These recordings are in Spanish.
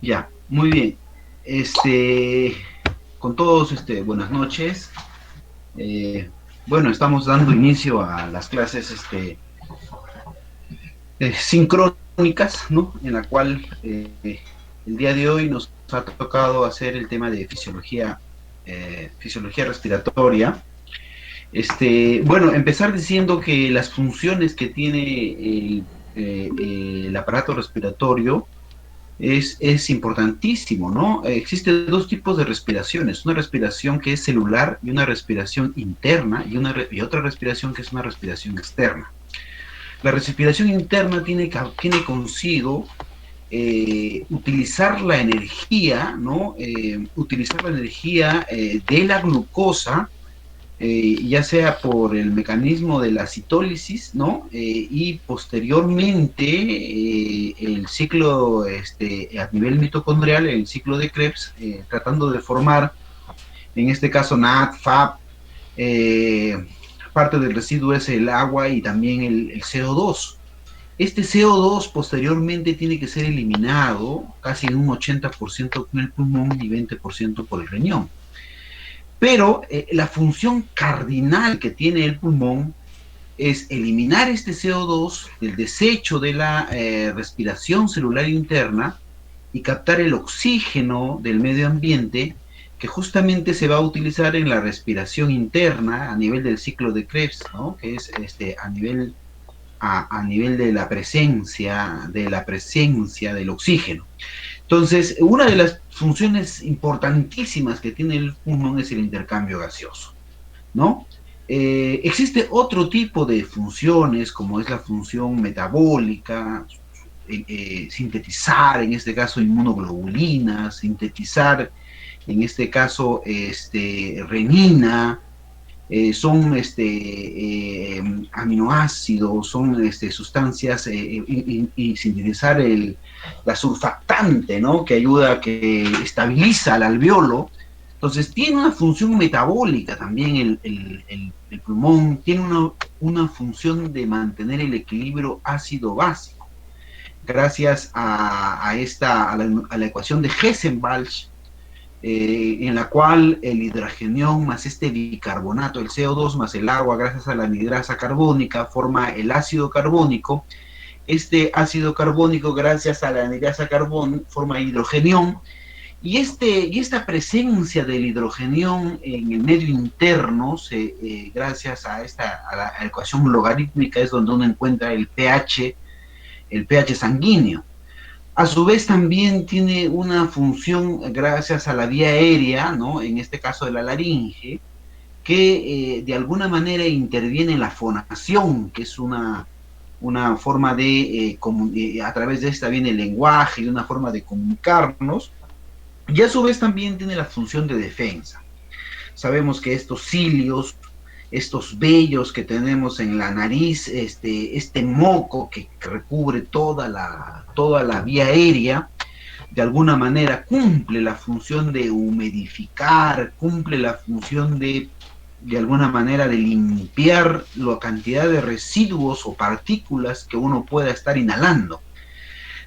Ya, muy bien. Este, con todos, buenas noches. Eh, bueno, estamos dando inicio a las clases, sincrónicas, ¿no? En la cual el día de hoy nos ha tocado hacer el tema de fisiología respiratoria. Bueno, empezar diciendo que las funciones que tiene el aparato respiratorio es importantísimo, ¿no? Existen dos tipos de respiraciones, una respiración que es celular y una respiración interna y otra respiración que es una respiración externa. La respiración interna tiene consigo utilizar la energía, ¿no? Utilizar la energía de la glucosa, ya sea por el mecanismo de la citólisis, ¿no? Y posteriormente el ciclo a nivel mitocondrial, el ciclo de Krebs, tratando de formar, en este caso NAD, FAB, eh, parte del residuo es el agua y también el CO2. Este CO2 posteriormente tiene que ser eliminado casi en un 80% con el pulmón y 20% por el riñón. Pero la función cardinal que tiene el pulmón es eliminar este CO2, el desecho de la respiración celular interna y captar el oxígeno del medio ambiente que justamente se va a utilizar en la respiración interna a nivel del ciclo de Krebs, ¿no? Que es a nivel de la presencia del oxígeno. Entonces, una de las funciones importantísimas que tiene el pulmón es el intercambio gaseoso, ¿no? Existe otro tipo de funciones, como es la función metabólica, sintetizar, en este caso, inmunoglobulinas, sintetizar, en este caso, renina, son aminoácidos, son sustancias y sintetizar la surfactante, ¿no? Que ayuda, que estabiliza el alveolo. Entonces, tiene una función metabólica también el pulmón, tiene una función de mantener el equilibrio ácido-básico. Gracias a la ecuación de Hesse-Balch, en la cual el hidrogenión más este bicarbonato, el CO2 más el agua, gracias a la anhidrasa carbónica, forma el ácido carbónico. Este ácido carbónico, gracias a la anhidrasa carbón, forma hidrogenión. Y esta presencia del hidrogenión en el medio interno, gracias a la ecuación logarítmica, es donde uno encuentra el pH sanguíneo. A su vez también tiene una función gracias a la vía aérea, ¿no? En este caso de la laringe, que de alguna manera interviene en la fonación, que es una forma a través de esta viene el lenguaje y una forma de comunicarnos, y a su vez también tiene la función de defensa. Sabemos que estos cilios, estos vellos que tenemos en la nariz, este moco que recubre toda la vía aérea, de alguna manera cumple la función de humidificar, cumple la función de alguna manera de limpiar la cantidad de residuos o partículas que uno pueda estar inhalando.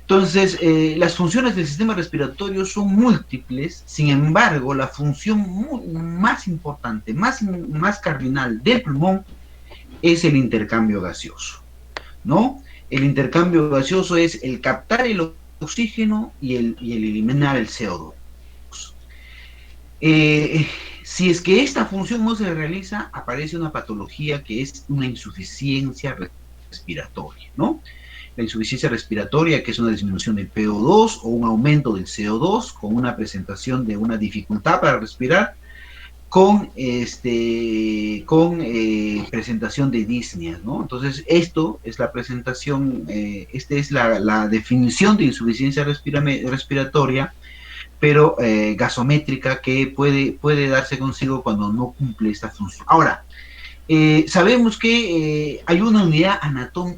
Entonces, las funciones del sistema respiratorio son múltiples, sin embargo, la función más importante, más cardinal del pulmón es el intercambio gaseoso, ¿no? El intercambio gaseoso es el captar el oxígeno y el eliminar el CO2. Eh, si es que esta función no se realiza, aparece una patología que es una insuficiencia respiratoria, ¿no? La insuficiencia respiratoria, que es una disminución del PO2 o un aumento del CO2 con una presentación de una dificultad para respirar, con presentación de disneas, ¿no? Entonces, esto es la presentación, esta es la definición de insuficiencia respiratoria, pero gasométrica, que puede darse consigo cuando no cumple esta función. Ahora, sabemos que hay una unidad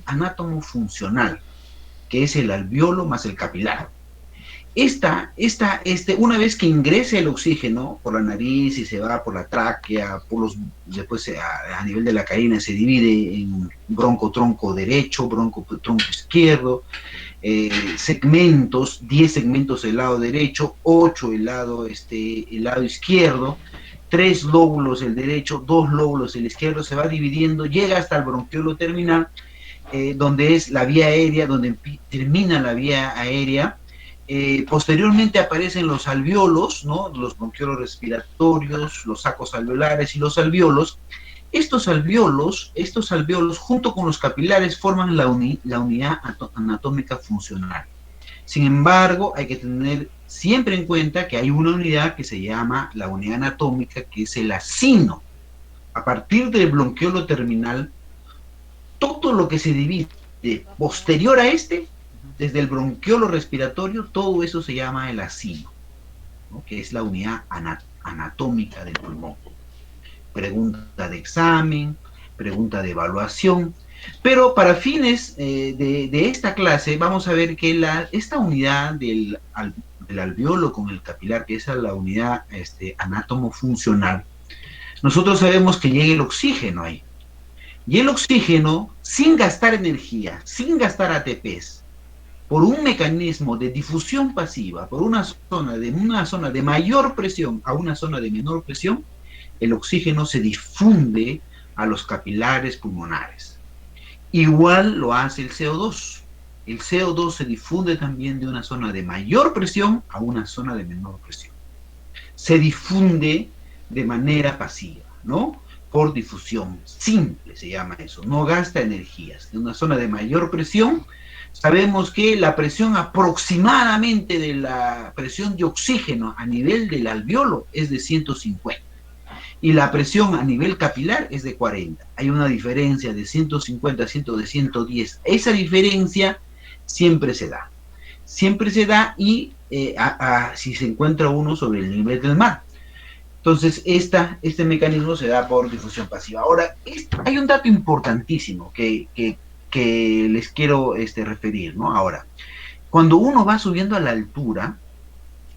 anátomo-funcional, que es el alveolo más el capilar. Una vez que ingresa el oxígeno por la nariz y se va por la tráquea, después a nivel de la carina se divide en broncotronco derecho, broncotronco izquierdo, segmentos, 10 segmentos del lado derecho, 8 el lado izquierdo, 3 lóbulos el derecho, 2 lóbulos el izquierdo, se va dividiendo, llega hasta el bronquiolo terminal, donde es la vía aérea, donde termina la vía aérea. Posteriormente aparecen los alveolos, ¿no? Los bronquiolos respiratorios, los sacos alveolares y los alveolos. Estos alveolos, junto con los capilares, forman la unidad anatómica funcional. Sin embargo, hay que tener siempre en cuenta que hay una unidad que se llama la unidad anatómica, que es el acino. A partir del bronquiolo terminal, todo lo que se divide posterior a desde el bronquiolo respiratorio, todo eso se llama el acino, ¿no? Que es la unidad anatómica del pulmón. Pregunta de examen, pregunta de evaluación, pero para fines de esta clase vamos a ver que esta unidad del alveolo con el capilar, que es la unidad anátomo-funcional, nosotros sabemos que llega el oxígeno ahí. Y el oxígeno, sin gastar energía, sin gastar ATPs, por un mecanismo de difusión pasiva, por una zona de mayor presión a una zona de menor presión, el oxígeno se difunde a los capilares pulmonares. Igual lo hace el CO2. El CO2 se difunde también de una zona de mayor presión a una zona de menor presión. Se difunde de manera pasiva, ¿no? Por difusión simple se llama eso, no gasta energías. En una zona de mayor presión, sabemos que la presión aproximadamente de la presión de oxígeno a nivel del alveolo es de 150. Y la presión a nivel capilar es de 40. Hay una diferencia de 150 a 110. Esa diferencia siempre se da. Siempre se da y si se encuentra uno sobre el nivel del mar. Entonces, este mecanismo se da por difusión pasiva. Ahora, hay un dato importantísimo que les quiero referir, ¿no? Ahora, cuando uno va subiendo a la altura,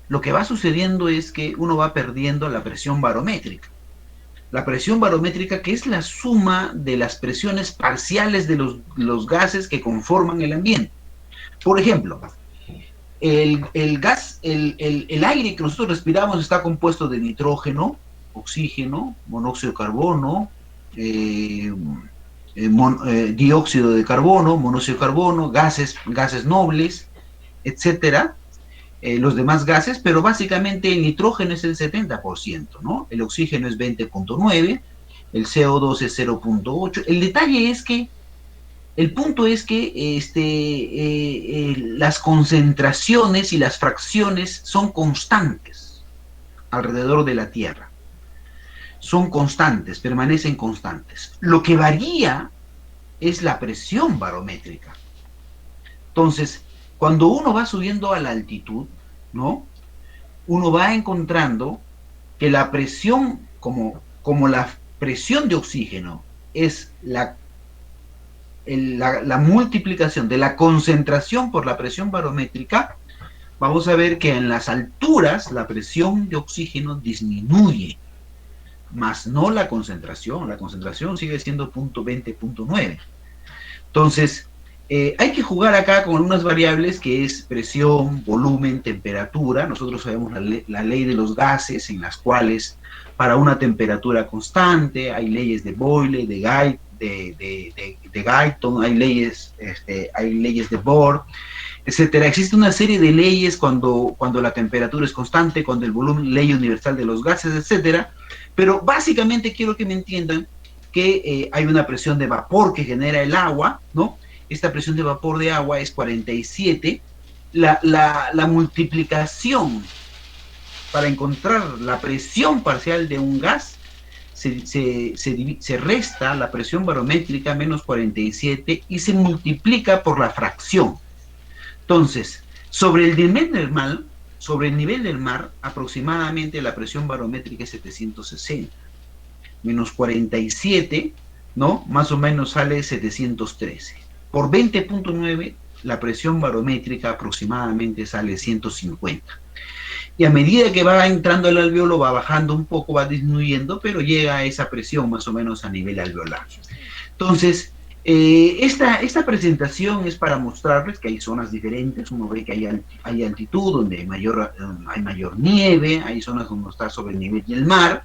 lo que va sucediendo es que uno va perdiendo la presión barométrica. La presión barométrica, que es la suma de las presiones parciales de los gases que conforman el ambiente. Por ejemplo, el aire que nosotros respiramos está compuesto de nitrógeno, oxígeno, monóxido de carbono, dióxido de carbono, monóxido de carbono, gases nobles, etcétera. Los demás gases, pero básicamente el nitrógeno es el 70%, ¿no? El oxígeno es 20.9, el CO2 es 0.8. El detalle es que, el punto es que las concentraciones y las fracciones son constantes alrededor de la Tierra. Son constantes, permanecen constantes. Lo que varía es la presión barométrica. Entonces, cuando uno va subiendo a la altitud, ¿no? Uno va encontrando que la presión, como la presión de oxígeno es la multiplicación de la concentración por la presión barométrica, vamos a ver que en las alturas la presión de oxígeno disminuye, más no la concentración sigue siendo 0.20, 0.9. Entonces, hay que jugar acá con unas variables que es presión, volumen, temperatura. Nosotros sabemos la ley de los gases, en las cuales para una temperatura constante hay leyes de Boyle, de Guyton, hay leyes de Bohr, etcétera. Existe una serie de leyes cuando la temperatura es constante, cuando el volumen, ley universal de los gases, etcétera. Pero básicamente quiero que me entiendan que hay una presión de vapor que genera el agua, ¿no? Esta presión de vapor de agua es 47. La multiplicación para encontrar la presión parcial de un gas se resta la presión barométrica menos 47 y se multiplica por la fracción. Entonces, sobre el nivel del mar, aproximadamente la presión barométrica es 760. Menos 47, ¿no? Más o menos sale 713. Por 20.9, la presión barométrica aproximadamente sale 150. Y a medida que va entrando el alveolo, va bajando un poco, va disminuyendo, pero llega a esa presión más o menos a nivel alveolar. Entonces, Esta presentación es para mostrarles que hay zonas diferentes. Uno ve que hay altitud donde hay mayor nieve, hay zonas donde está sobre el nivel del mar.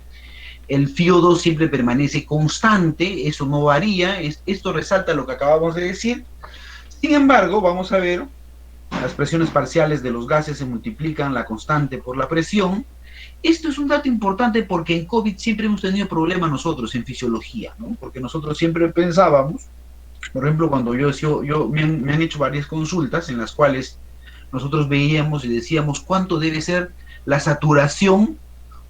El FiO2 siempre permanece constante, eso no varía. Esto resalta lo que acabamos de decir. Sin embargo, vamos a ver, las presiones parciales de los gases se multiplican la constante por la presión. Esto es un dato importante porque en COVID siempre hemos tenido problemas nosotros en fisiología, ¿no? Porque nosotros siempre pensábamos, por ejemplo, cuando me han hecho varias consultas en las cuales nosotros veíamos y decíamos cuánto debe ser la saturación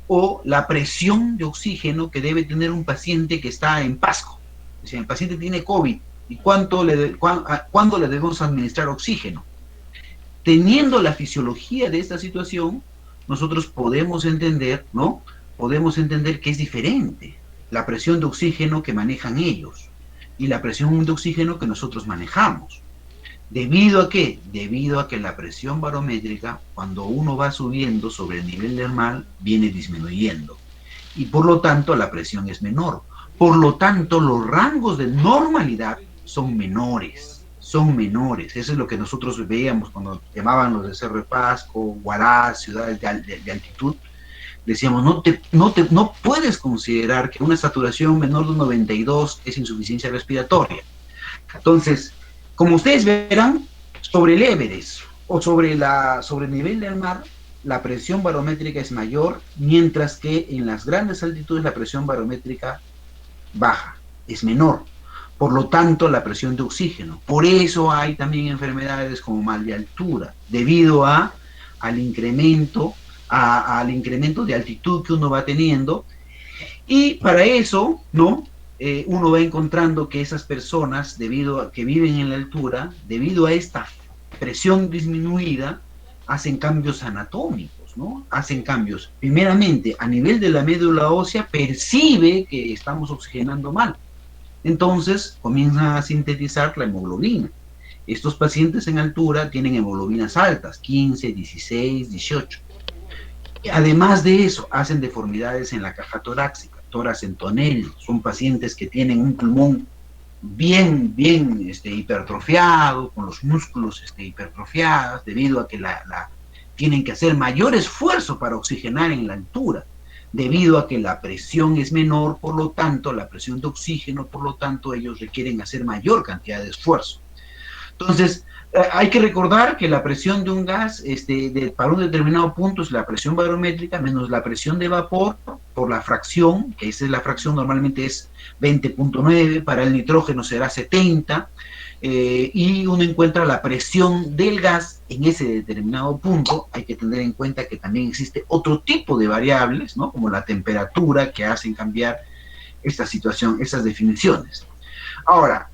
o la presión de oxígeno que debe tener un paciente que está en Pasco. Es decir, el paciente tiene COVID y cuándo le debemos administrar oxígeno. Teniendo la fisiología de esta situación, nosotros podemos entender, ¿no? Podemos entender que es diferente la presión de oxígeno que manejan ellos y la presión de oxígeno que nosotros manejamos. ¿Debido a qué? Debido a que la presión barométrica, cuando uno va subiendo sobre el nivel del mar, viene disminuyendo. Y por lo tanto, la presión es menor. Por lo tanto, los rangos de normalidad son menores. Son menores. Eso es lo que nosotros veíamos cuando llamaban los de Cerro de Pasco, Huaraz, ciudades de altitud. Decíamos, no puedes considerar que una saturación menor de 92 es insuficiencia respiratoria. Entonces, como ustedes verán, sobre el Everest o sobre el nivel del mar, la presión barométrica es mayor, mientras que en las grandes altitudes la presión barométrica baja, es menor. Por lo tanto, la presión de oxígeno. Por eso hay también enfermedades como mal de altura, debido al incremento de altitud que uno va teniendo. Y para eso, ¿no? Uno va encontrando que esas personas, debido a que viven en la altura, debido a esta presión disminuida, hacen cambios anatómicos, ¿no? Hacen cambios. Primeramente, a nivel de la médula ósea, percibe que estamos oxigenando mal. Entonces, comienzan a sintetizar la hemoglobina. Estos pacientes en altura tienen hemoglobinas altas, 15, 16, 18. Además de eso, hacen deformidades en la caja torácica, tórax en tonel. Son pacientes que tienen un pulmón bien hipertrofiado, con los músculos hipertrofiados, debido a que tienen que hacer mayor esfuerzo para oxigenar en la altura, debido a que la presión es menor, por lo tanto, la presión de oxígeno, por lo tanto, ellos requieren hacer mayor cantidad de esfuerzo. Entonces, hay que recordar que la presión de un gas para un determinado punto es la presión barométrica menos la presión de vapor por la fracción, que esa es la fracción, normalmente es 20.9, para el nitrógeno será 70, y uno encuentra la presión del gas en ese determinado punto. Hay que tener en cuenta que también existe otro tipo de variables, ¿no? Como la temperatura, que hacen cambiar esta situación, esas definiciones. Ahora,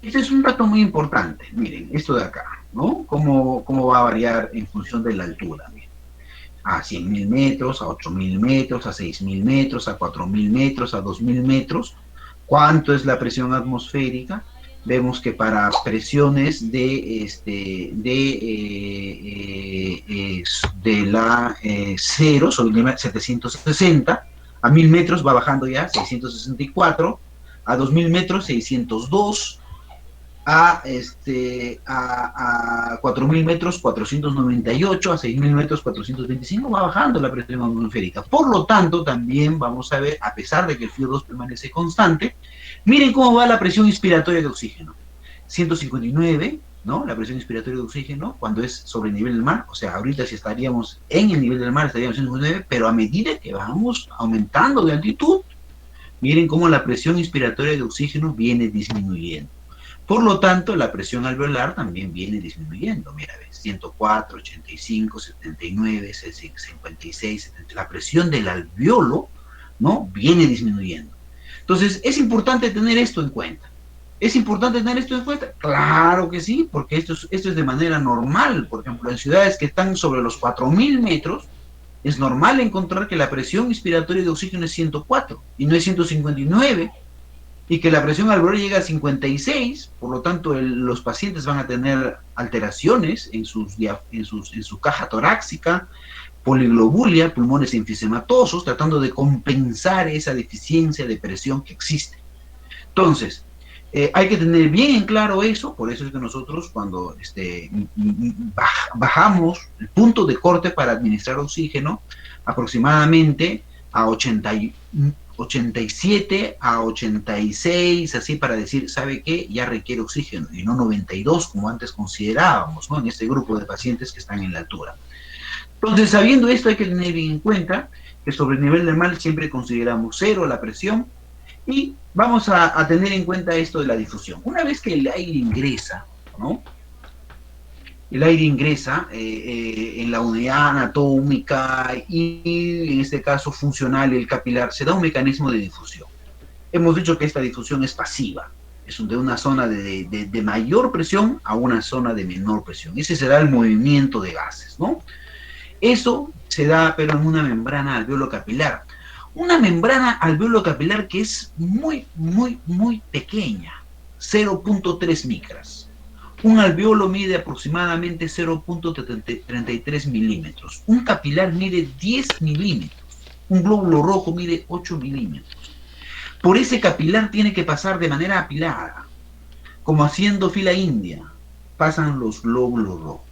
este es un dato muy importante, miren, esto de acá, ¿no? ¿Cómo va a variar en función de la altura? Miren. A 100.000 metros, a 8.000 metros, a 6.000 metros, a 4.000 metros, a 2.000 metros. ¿Cuánto es la presión atmosférica? Vemos que para presiones de la 0, sobre 760, a 1.000 metros va bajando ya, 664, a 2.000 metros, 602, a 4.000 metros 498, a 6.000 metros 425, va bajando la presión atmosférica. Por lo tanto, también vamos a ver, a pesar de que el FiO2 permanece constante, miren cómo va la presión inspiratoria de oxígeno. 159, ¿no? La presión inspiratoria de oxígeno cuando es sobre el nivel del mar. O sea, ahorita si estaríamos en el nivel del mar estaríamos en 159, pero a medida que vamos aumentando de altitud, miren cómo la presión inspiratoria de oxígeno viene disminuyendo. Por lo tanto, la presión alveolar también viene disminuyendo. Mira, 104, 85, 79, 56, 70. La presión del alveolo, ¿no? Viene disminuyendo. Entonces, ¿es importante tener esto en cuenta? ¿Es importante tener esto en cuenta? Claro que sí, porque esto es de manera normal. Por ejemplo, en ciudades que están sobre los 4.000 metros, es normal encontrar que la presión inspiratoria de oxígeno es 104 y no es 159, y que la presión alveolar llega a 56, por lo tanto los pacientes van a tener alteraciones en su caja torácica, poliglobulia, pulmones enfisematosos, tratando de compensar esa deficiencia de presión que existe. Entonces, Hay que tener bien en claro eso, por eso es que nosotros cuando bajamos el punto de corte para administrar oxígeno aproximadamente a 87 a 86, así para decir, ¿sabe qué? Ya requiere oxígeno, y no 92 como antes considerábamos, ¿no? En este grupo de pacientes que están en la altura. Entonces, sabiendo esto, hay que tener bien en cuenta que sobre el nivel del mar siempre consideramos cero la presión, y vamos a tener en cuenta esto de la difusión. Una vez que el aire ingresa, ¿no? El aire ingresa en la unidad anatómica y en este caso funcional, el capilar, se da un mecanismo de difusión. Hemos dicho que esta difusión es pasiva, es de una zona de mayor presión a una zona de menor presión. Ese será el movimiento de gases, ¿no? Eso se da, pero en una membrana alveolo capilar. Una membrana alveolo capilar que es muy, muy, muy pequeña, 0.3 micras. Un alveolo mide aproximadamente 0.33 milímetros. Un capilar mide 10 milímetros. Un glóbulo rojo mide 8 milímetros. Por ese capilar tiene que pasar de manera apilada, como haciendo fila india, pasan los glóbulos rojos.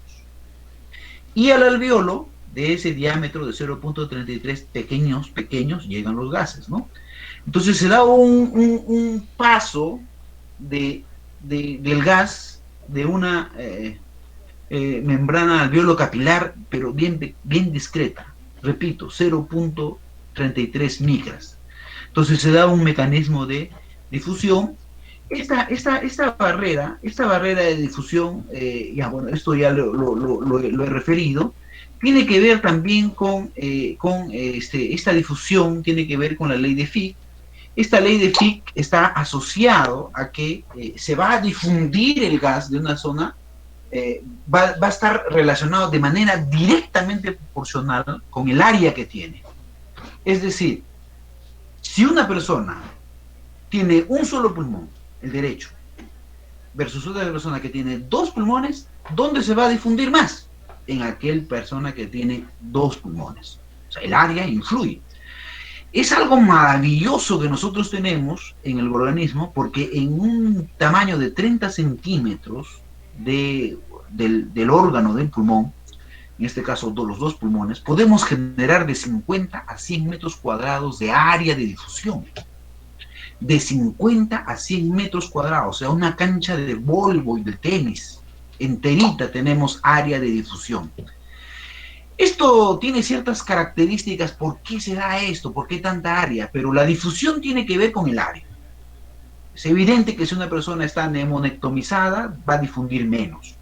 Y al alveolo, de ese diámetro de 0.33 pequeños, llegan los gases, ¿no? Entonces se da un paso del gas de una membrana alveolo capilar, pero bien discreta. Repito, 0.33 micras. Entonces se da un mecanismo de difusión. Esta barrera de difusión, ya bueno, esto ya lo he referido, tiene que ver también con esta difusión, tiene que ver con la ley de Fick. Esta ley de Fick está asociado a que se va a difundir el gas de una zona, va a estar relacionado de manera directamente proporcional con el área que tiene. Es decir, si una persona tiene un solo pulmón, el derecho, versus otra persona que tiene dos pulmones, ¿dónde se va a difundir más? En aquel persona que tiene dos pulmones. O sea, el área influye. Es algo maravilloso que nosotros tenemos en el organismo, porque en un tamaño de 30 centímetros del órgano del pulmón, en este caso los dos pulmones, podemos generar de 50 a 100 metros cuadrados de área de difusión. De 50 a 100 metros cuadrados, o sea, una cancha de voleibol y de tenis enterita tenemos área de difusión. Esto tiene ciertas características. ¿Por qué se da esto? ¿Por qué tanta área? Pero la difusión tiene que ver con el área. Es evidente que si una persona está neumonectomizada, va a difundir menos.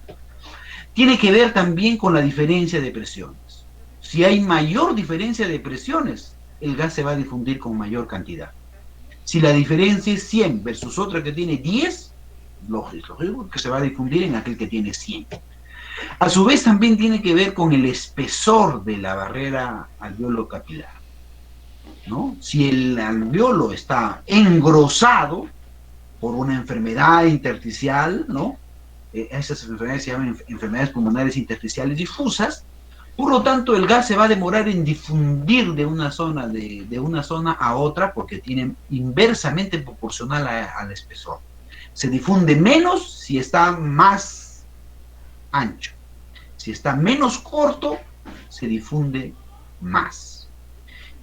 Tiene que ver también con la diferencia de presiones. Si hay mayor diferencia de presiones, el gas se va a difundir con mayor cantidad. Si la diferencia es 100 versus otra que tiene 10, lógico que se va a difundir en aquel que tiene 100. A su vez también tiene que ver con el espesor de la barrera alveolo capilar, ¿no? Si el alveolo está engrosado por una enfermedad intersticial, ¿no? Esas enfermedades se llaman enfermedades pulmonares intersticiales difusas. Por lo tanto, el gas se va a demorar en difundir de una zona a otra, porque tiene inversamente proporcional al espesor. Se difunde menos si está más ancho. Si está menos corto, se difunde más.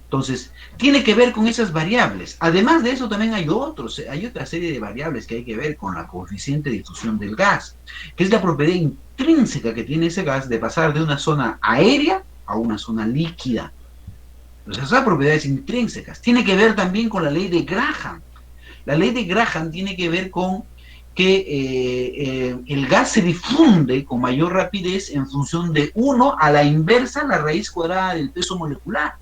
Entonces, tiene que ver con esas variables. Además de eso, también hay otra serie de variables que hay que ver con la coeficiente de difusión del gas, que es la propiedad intrínseca que tiene ese gas de pasar de una zona aérea a una zona líquida. Entonces, esas propiedades intrínsecas. Tiene que ver también con la ley de Graham. La ley de Graham tiene que ver con que el gas se difunde con mayor rapidez en función de 1 a la inversa la raíz cuadrada del peso molecular.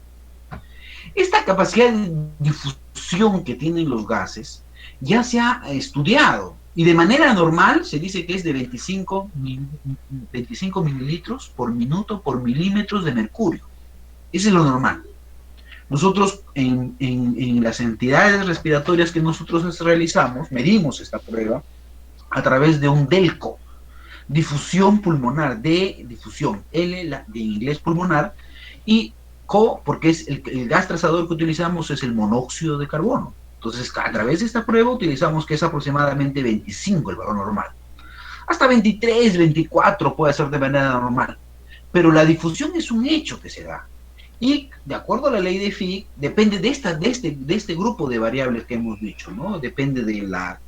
Esta capacidad de difusión que tienen los gases ya se ha estudiado, y de manera normal se dice que es de 25 mililitros por minuto por milímetros de mercurio. Ese es lo normal. Nosotros en las entidades respiratorias que nosotros realizamos, medimos esta prueba a través de un DELCO, difusión pulmonar, de difusión, L de inglés pulmonar, y CO, porque es el gas trazador que utilizamos es el monóxido de carbono. Entonces, a través de esta prueba utilizamos que es aproximadamente 25 el valor normal. Hasta 23, 24 puede ser de manera normal. Pero la difusión es un hecho que se da. Y de acuerdo a la ley de Fick, depende de este grupo de variables que hemos dicho, ¿no? Depende de la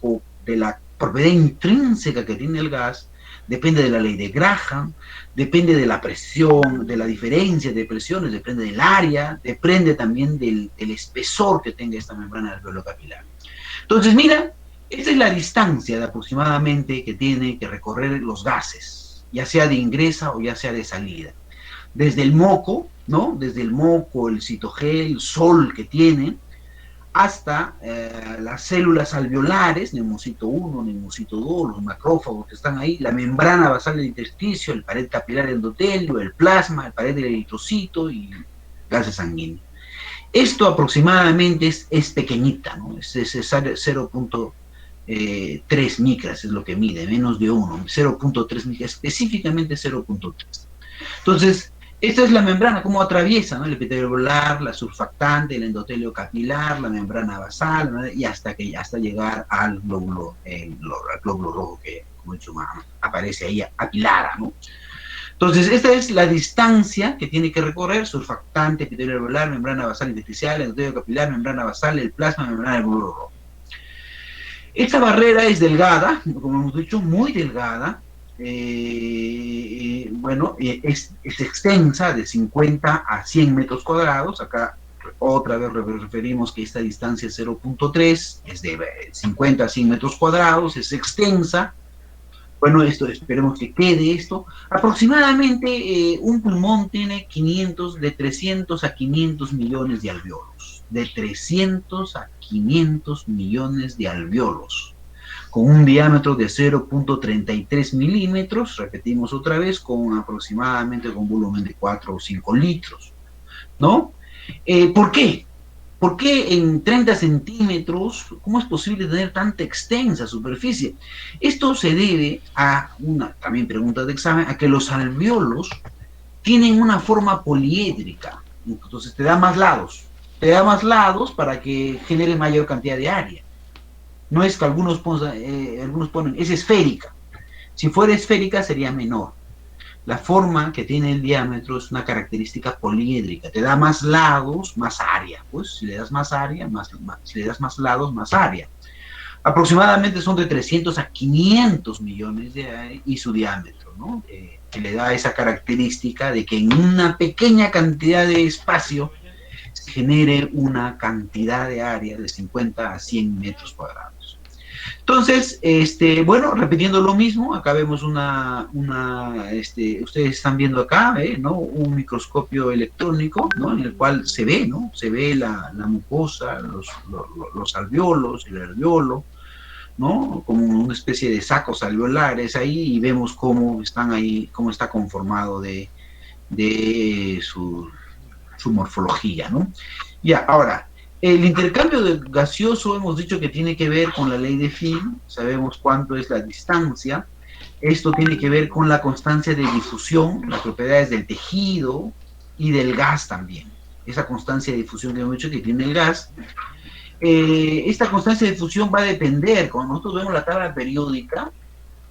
propiedad intrínseca que tiene el gas, depende de la ley de Graham, depende de la presión, de la diferencia de presiones, depende del área, depende también del espesor que tenga esta membrana alveolar capilar. Entonces, mira, esta es la distancia de aproximadamente que tiene que recorrer los gases, ya sea de ingresa o ya sea de salida. Desde el moco, ¿no? Desde el moco, el citogel, el sol que tiene, hasta las células alveolares, neumocito 1, neumocito 2, los macrófagos que están ahí, la membrana basal del intersticio, el pared capilar endotelio, el plasma, el pared del eritrocito y gases sanguíneos. Esto aproximadamente es pequeñita, ¿no? Es 0.3 micras, es lo que mide, menos de 1, 0.3 micras, específicamente 0.3. Entonces, esta es la membrana, cómo atraviesa, ¿no? El epitelio alveolar, la surfactante, el endotelio capilar, la membrana basal, ¿no? Y hasta llegar al glóbulo rojo que, como he dicho, aparece ahí apilada, ¿no? Entonces, esta es la distancia que tiene que recorrer: surfactante, epitelio alveolar, membrana basal intersticial, endotelio capilar, membrana basal, el plasma, membrana del glóbulo rojo. Esta barrera es delgada, como hemos dicho, muy delgada. Bueno, es extensa, de 50 a 100 metros cuadrados. Acá otra vez referimos que esta distancia es 0.3, es de 50 a 100 metros cuadrados, es extensa. Bueno, esto esperemos que quede esto. Aproximadamente un pulmón tiene de 300 a 500 millones de alveolos. De 300 a 500 millones de alveolos, con un diámetro de 0.33 milímetros, repetimos otra vez, con aproximadamente con volumen de 4 o 5 litros, ¿no? ¿Por qué? ¿Por qué en 30 centímetros, cómo es posible tener tanta extensa superficie? Esto se debe a una, también pregunta de examen, a que los alveolos tienen una forma poliédrica, entonces te da más lados para que genere mayor cantidad de área. No es que algunos ponen, es esférica. Si fuera esférica sería menor. La forma que tiene el diámetro es una característica poliédrica. Te da más lados, más área. Pues si le das más área, si le das más lados, más área. Aproximadamente son de 300 a 500 millones de área y su diámetro, ¿no? Que le da esa característica de que en una pequeña cantidad de espacio se genere una cantidad de área de 50 a 100 metros cuadrados. Entonces, bueno, repitiendo lo mismo, acá vemos ustedes están viendo acá, ¿no? Un microscopio electrónico, ¿no? En el cual se ve, ¿no? Se ve la mucosa, los alveolos, el alveolo, ¿no? Como una especie de sacos alveolares ahí, y vemos cómo están ahí, cómo está conformado de su morfología, ¿no? Ya, ahora, el intercambio gaseoso hemos dicho que tiene que ver con la ley de Fick, sabemos cuánto es la distancia. Esto tiene que ver con la constancia de difusión, las propiedades del tejido y del gas también. Esa constancia de difusión que hemos dicho que tiene el gas. Esta constancia de difusión va a depender, cuando nosotros vemos la tabla periódica,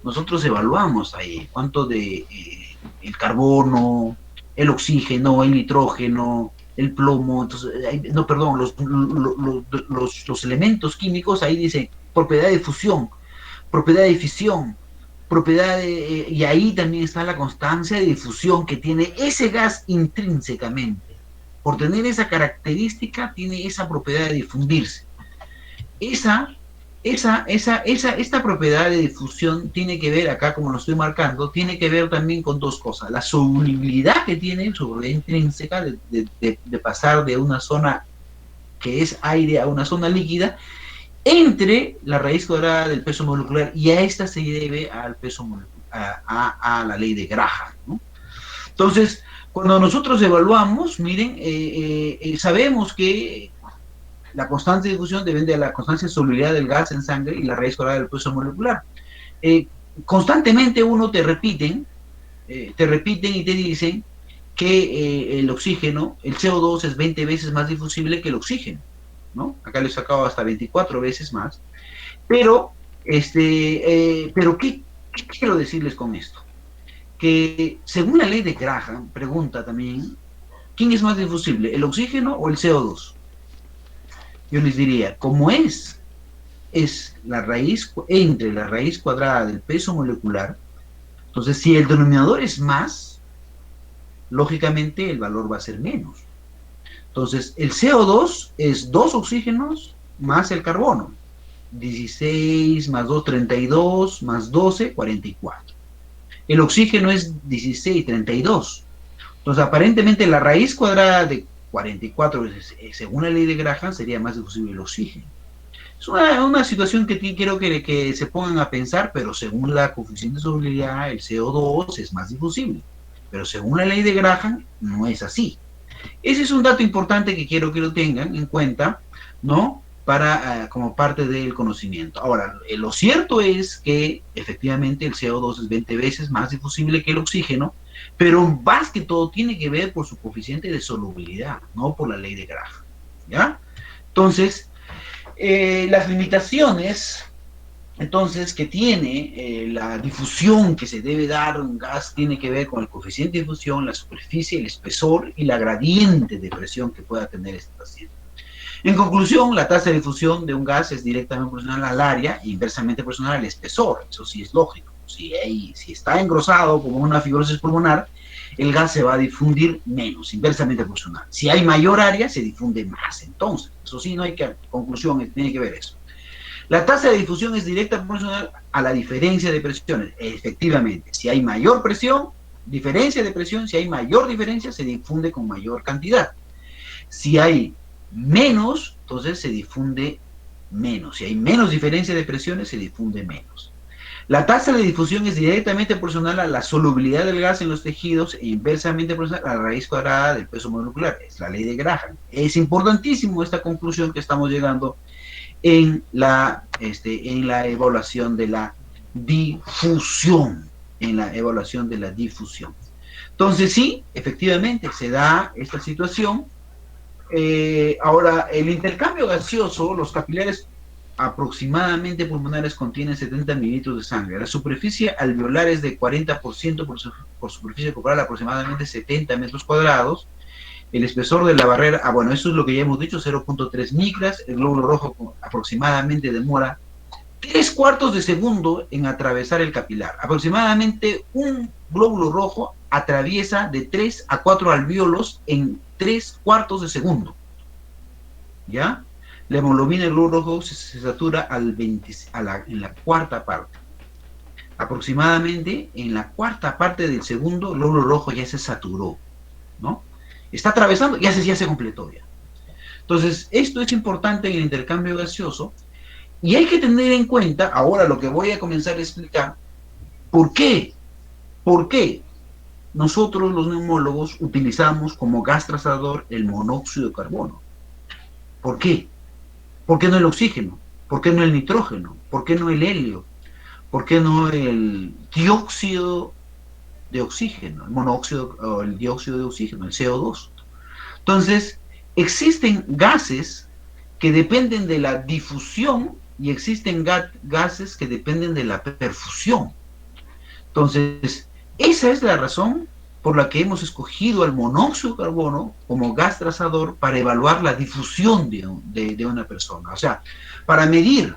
nosotros evaluamos ahí cuánto de el carbono, el oxígeno, el nitrógeno, el plomo, entonces, no, perdón, los elementos químicos, ahí dice propiedad de fusión, propiedad de fisión, y ahí también está la constancia de difusión que tiene ese gas intrínsecamente. Por tener esa característica, tiene esa propiedad de difundirse. Esta propiedad de difusión tiene que ver, acá como lo estoy marcando, tiene que ver también con dos cosas: la solubilidad que tiene, su propiedad intrínseca de pasar de una zona que es aire a una zona líquida, entre la raíz cuadrada del peso molecular, y a esta se debe al peso molecular, a la ley de Graham, ¿no? Entonces, cuando nosotros evaluamos, miren, sabemos que la constante de difusión depende de la constancia de solubilidad del gas en sangre y la raíz cuadrada del peso molecular. Constantemente te repiten y te dicen que el oxígeno, el CO2 es 20 veces más difusible que el oxígeno. ¿no? Acá le he sacado hasta 24 veces más. Pero, ¿qué quiero decirles con esto? Que según la ley de Graham, pregunta también, ¿quién es más difusible, el oxígeno o el CO2? Yo les diría, como es la raíz entre la raíz cuadrada del peso molecular, entonces si el denominador es más, lógicamente el valor va a ser menos. Entonces el CO2 es 2 oxígenos más el carbono, 16 más 2, 32, más 12, 44. El oxígeno es 16, 32. Entonces, aparentemente, la raíz cuadrada de 44, según la ley de Graham, sería más difusible el oxígeno. Es una situación que quiero que se pongan a pensar, pero según la coeficiente de solubilidad, el CO2 es más difusible. Pero según la ley de Graham, no es así. Ese es un dato importante que quiero que lo tengan en cuenta, ¿no? Para, como parte del conocimiento. Ahora, lo cierto es que efectivamente el CO2 es 20 veces más difusible que el oxígeno, pero más que todo tiene que ver por su coeficiente de solubilidad, no por la ley de Graham, ¿ya? Entonces, las limitaciones entonces que tiene la difusión que se debe dar a un gas tiene que ver con el coeficiente de difusión, la superficie, el espesor y la gradiente de presión que pueda tener este paciente. En conclusión, la tasa de difusión de un gas es directamente proporcional al área e inversamente proporcional al espesor. Eso sí es lógico. Si está engrosado como una fibrosis pulmonar, el gas se va a difundir menos, inversamente proporcional. Si hay mayor área, se difunde más. Entonces, eso sí, no hay que, conclusión, tiene que ver eso. La tasa de difusión es directa proporcional a la diferencia de presiones. Efectivamente, si hay mayor presión, diferencia de presión, si hay mayor diferencia, se difunde con mayor cantidad. Si hay menos, entonces se difunde menos. Si hay menos diferencia de presiones, se difunde menos. La tasa de difusión es directamente proporcional a la solubilidad del gas en los tejidos e inversamente proporcional a la raíz cuadrada del peso molecular. Es la ley de Graham. Es importantísimo esta conclusión que estamos llegando en la evaluación de la difusión. En la evaluación de la difusión. Entonces, sí, efectivamente, se da esta situación. Ahora, el intercambio gaseoso, los capilares aproximadamente pulmonares contienen 70 mililitros de sangre. La superficie alveolar es de 40% por superficie corporal, aproximadamente 70 metros cuadrados. El espesor de la barrera, bueno, eso es lo que ya hemos dicho, 0.3 micras. El glóbulo rojo aproximadamente demora 3/4 de segundo en atravesar el capilar. Aproximadamente un glóbulo rojo atraviesa de 3 a 4 alvéolos en 3/4 de segundo. ¿Ya? La hemoglobina del glóbulo rojo se satura en la cuarta parte. Aproximadamente en la cuarta parte del segundo, el glóbulo rojo ya se saturó, ¿no? Está atravesando, ya se completó ya. Entonces, esto es importante en el intercambio gaseoso y hay que tener en cuenta, ahora lo que voy a comenzar a explicar, ¿por qué? ¿Por qué nosotros los neumólogos utilizamos como gas trazador el monóxido de carbono? ¿Por qué? ¿Por qué no el oxígeno? ¿Por qué no el nitrógeno? ¿Por qué no el helio? ¿Por qué no el dióxido de oxígeno, el monóxido o el dióxido de oxígeno, el CO2? Entonces, existen gases que dependen de la difusión y existen gases que dependen de la perfusión. Entonces, esa es la razón por la que hemos escogido el monóxido de carbono como gas trazador para evaluar la difusión de una persona. O sea, para medir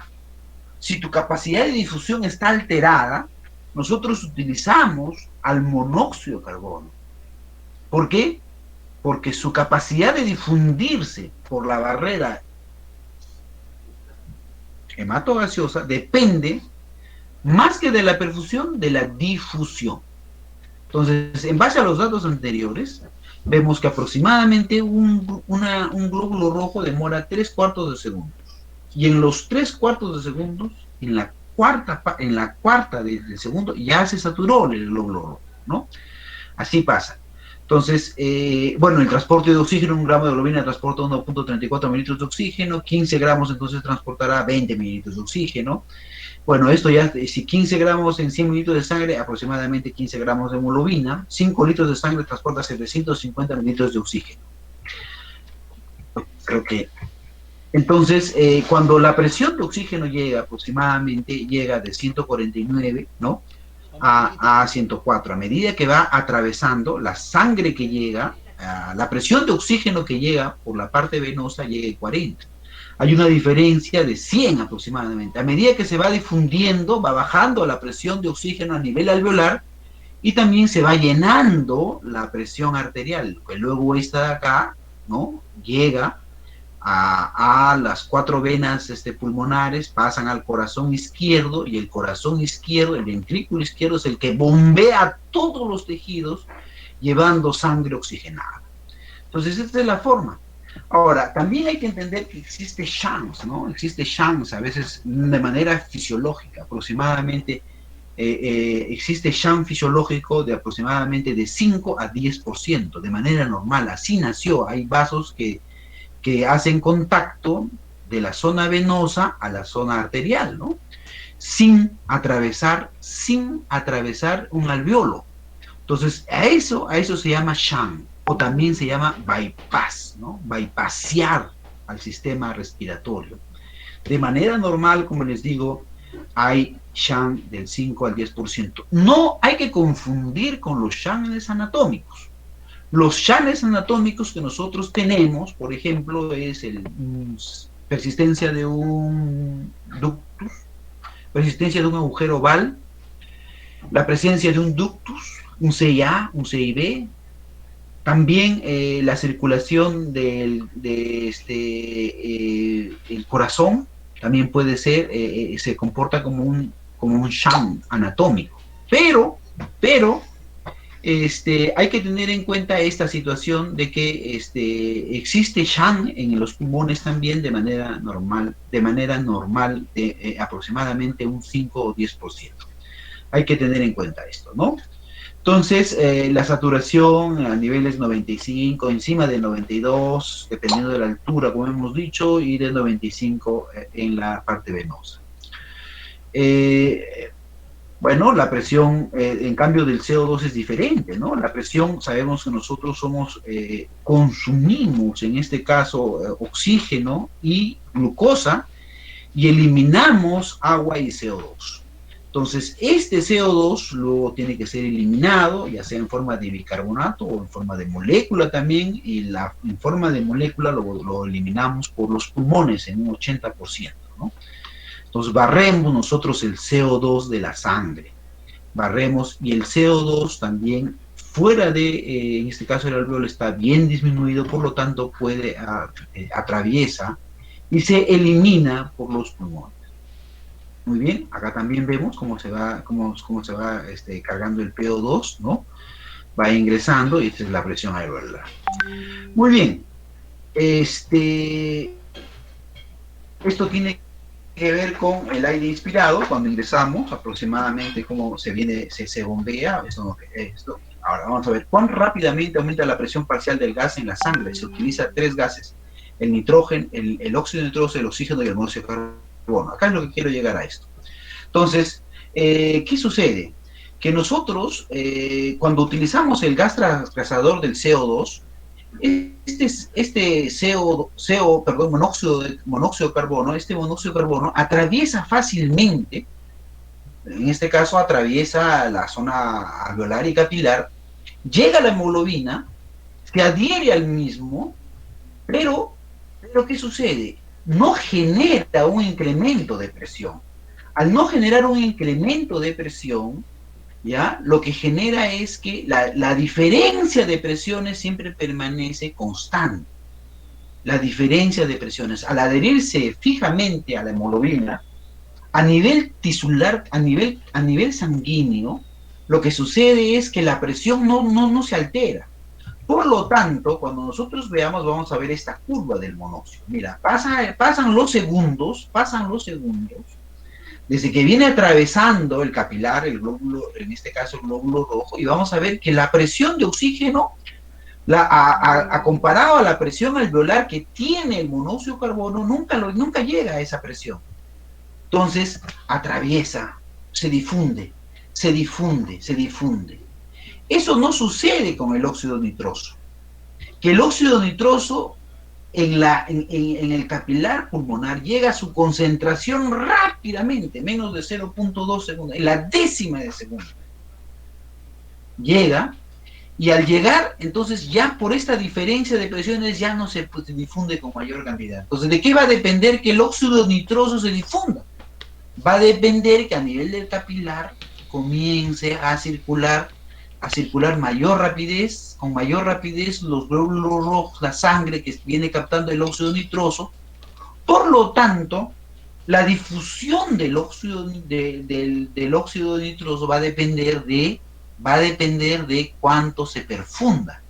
si tu capacidad de difusión está alterada, nosotros utilizamos al monóxido de carbono. ¿Por qué? Porque su capacidad de difundirse por la barrera hematogaseosa depende más que de la perfusión, de la difusión. Entonces, en base a los datos anteriores, vemos que aproximadamente un glóbulo rojo demora 3/4 de segundos. Y en los 3/4 de segundos, en la cuarta del segundo, ya se saturó el glóbulo rojo, ¿no? Así pasa. Entonces, bueno, el transporte de oxígeno, 1 gramo de hemoglobina transporta 1.34 mililitros de oxígeno, 15 gramos entonces transportará 20 mililitros de oxígeno. Bueno, esto ya, si 15 gramos en 100 mililitros de sangre, aproximadamente 15 gramos de hemoglobina, 5 litros de sangre transporta 750 mililitros de oxígeno. Creo que Entonces, cuando la presión de oxígeno llega aproximadamente, llega de 149, ¿no? A 104. A medida que va atravesando la sangre que llega, la presión de oxígeno que llega por la parte venosa llega a 40. Hay una diferencia de 100 aproximadamente. A medida que se va difundiendo, va bajando la presión de oxígeno a nivel alveolar y también se va llenando la presión arterial, que luego esta de acá, ¿no? Llega a las cuatro venas pulmonares, pasan al corazón izquierdo, y el corazón izquierdo, el ventrículo izquierdo, es el que bombea todos los tejidos llevando sangre oxigenada. Entonces, esta es la forma. Ahora, también hay que entender que existe chance, ¿no? Existe chance, a veces de manera fisiológica, aproximadamente, existe chance fisiológico de aproximadamente de 5 a 10%, de manera normal, así nació. Hay vasos que hacen contacto de la zona venosa a la zona arterial, ¿no? Sin atravesar un alveolo. Entonces, a eso se llama shunt, o también se llama bypass, ¿no? Bypassear al sistema respiratorio. De manera normal, como les digo, hay shunt del 5 al 10%. No hay que confundir con los shunts anatómicos. Los shunts anatómicos que nosotros tenemos, por ejemplo, es persistencia de un ductus, persistencia de un agujero oval, la presencia de un ductus, un CIA, un CIB, también la circulación el corazón, también puede ser, se comporta como un shunt anatómico. Pero hay que tener en cuenta esta situación de que existe shunt en los pulmones también de manera normal, de aproximadamente un 5 o 10%. Hay que tener en cuenta esto, ¿no? Entonces, la saturación a niveles 95, encima de 92, dependiendo de la altura, como hemos dicho, y de 95 en la parte venosa. Bueno, la presión, en cambio del CO2 es diferente, ¿no? La presión, sabemos que nosotros consumimos, en este caso, oxígeno y glucosa, y eliminamos agua y CO2. Entonces, este CO2 luego tiene que ser eliminado, ya sea en forma de bicarbonato o en forma de molécula también, y en forma de molécula lo eliminamos por los pulmones en un 80%, ¿no? Entonces, barremos nosotros el CO2 de la sangre, barremos, y el CO2 también fuera de, en este caso el alveolo, está bien disminuido, por lo tanto atraviesa y se elimina por los pulmones. Muy bien, acá también vemos cómo se va cargando el PO2, ¿no? Va ingresando, y esta es la presión alveolar. Muy bien, esto tiene que ver con el aire inspirado. Cuando ingresamos, aproximadamente cómo se bombea esto. Ahora vamos a ver cuán rápidamente aumenta la presión parcial del gas en la sangre. Se utiliza 3 gases: el nitrógeno, el óxido nitroso, el oxígeno y el monóxido de carbono. Acá es lo que quiero llegar a esto. Entonces, ¿qué sucede? Que nosotros, cuando utilizamos el gas traslasador del CO2, monóxido de carbono, este monóxido de carbono atraviesa fácilmente, en este caso atraviesa la zona alveolar y capilar, llega a la hemoglobina, se adhiere al mismo, pero ¿qué sucede? No genera un incremento de presión. Al no generar un incremento de presión, ¿ya? Lo que genera es que la diferencia de presiones siempre permanece constante. La diferencia de presiones, al adherirse fijamente a la hemoglobina, a nivel tisular, a nivel sanguíneo, lo que sucede es que la presión no se altera. Por lo tanto, cuando nosotros veamos, vamos a ver esta curva del monóxido. Mira, pasan los segundos, desde que viene atravesando el capilar, el glóbulo, en este caso el glóbulo rojo, y vamos a ver que la presión de oxígeno, comparado a la presión alveolar que tiene el monóxido de carbono, nunca llega a esa presión. Entonces, atraviesa, se difunde. Eso no sucede con el óxido nitroso. Que el óxido nitroso en el capilar pulmonar llega a su concentración rápidamente, menos de 0,2 segundos, en la décima de segundo. Llega, y al llegar, entonces ya por esta diferencia de presiones ya no se difunde con mayor cantidad. Entonces, ¿de qué va a depender que el óxido nitroso se difunda? Va a depender que a nivel del capilar comience a circular con mayor rapidez los glóbulos rojos, la sangre que viene captando el óxido nitroso. Por lo tanto, la difusión del óxido, del óxido nitroso va a depender de cuánto se perfunda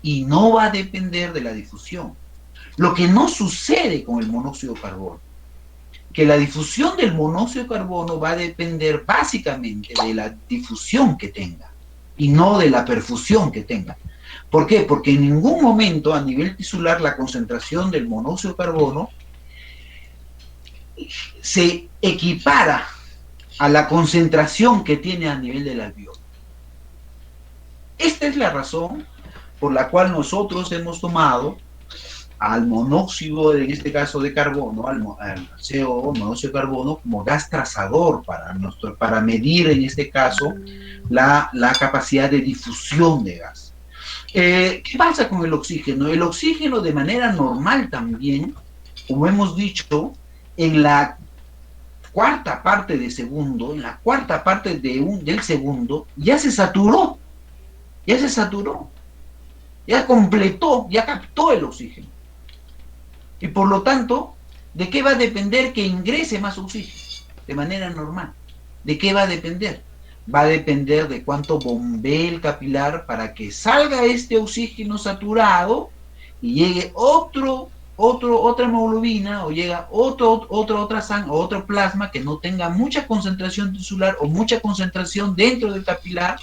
y no va a depender de la difusión. Lo que no sucede con el monóxido de carbono, que la difusión del monóxido de carbono va a depender básicamente de la difusión que tenga y no de la perfusión que tenga. ¿Por qué? Porque en ningún momento a nivel tisular la concentración del monóxido de carbono se equipara a la concentración que tiene a nivel del alveolo. Esta es la razón por la cual nosotros hemos tomado al monóxido, en este caso de carbono, al CO, monóxido de carbono, como gas trazador para medir, en este caso, la capacidad de difusión de gas. ¿Qué pasa con el oxígeno? El oxígeno, de manera normal también, como hemos dicho, en la cuarta parte de segundo, en la cuarta parte del segundo, ya se saturó, ya completó, ya captó el oxígeno. Y por lo tanto, ¿de qué va a depender que ingrese más oxígeno? De manera normal. ¿De qué va a depender? Va a depender de cuánto bombee el capilar para que salga este oxígeno saturado y llegue otra hemoglobina, o llega otra sangre, o otro plasma que no tenga mucha concentración tisular o mucha concentración dentro del capilar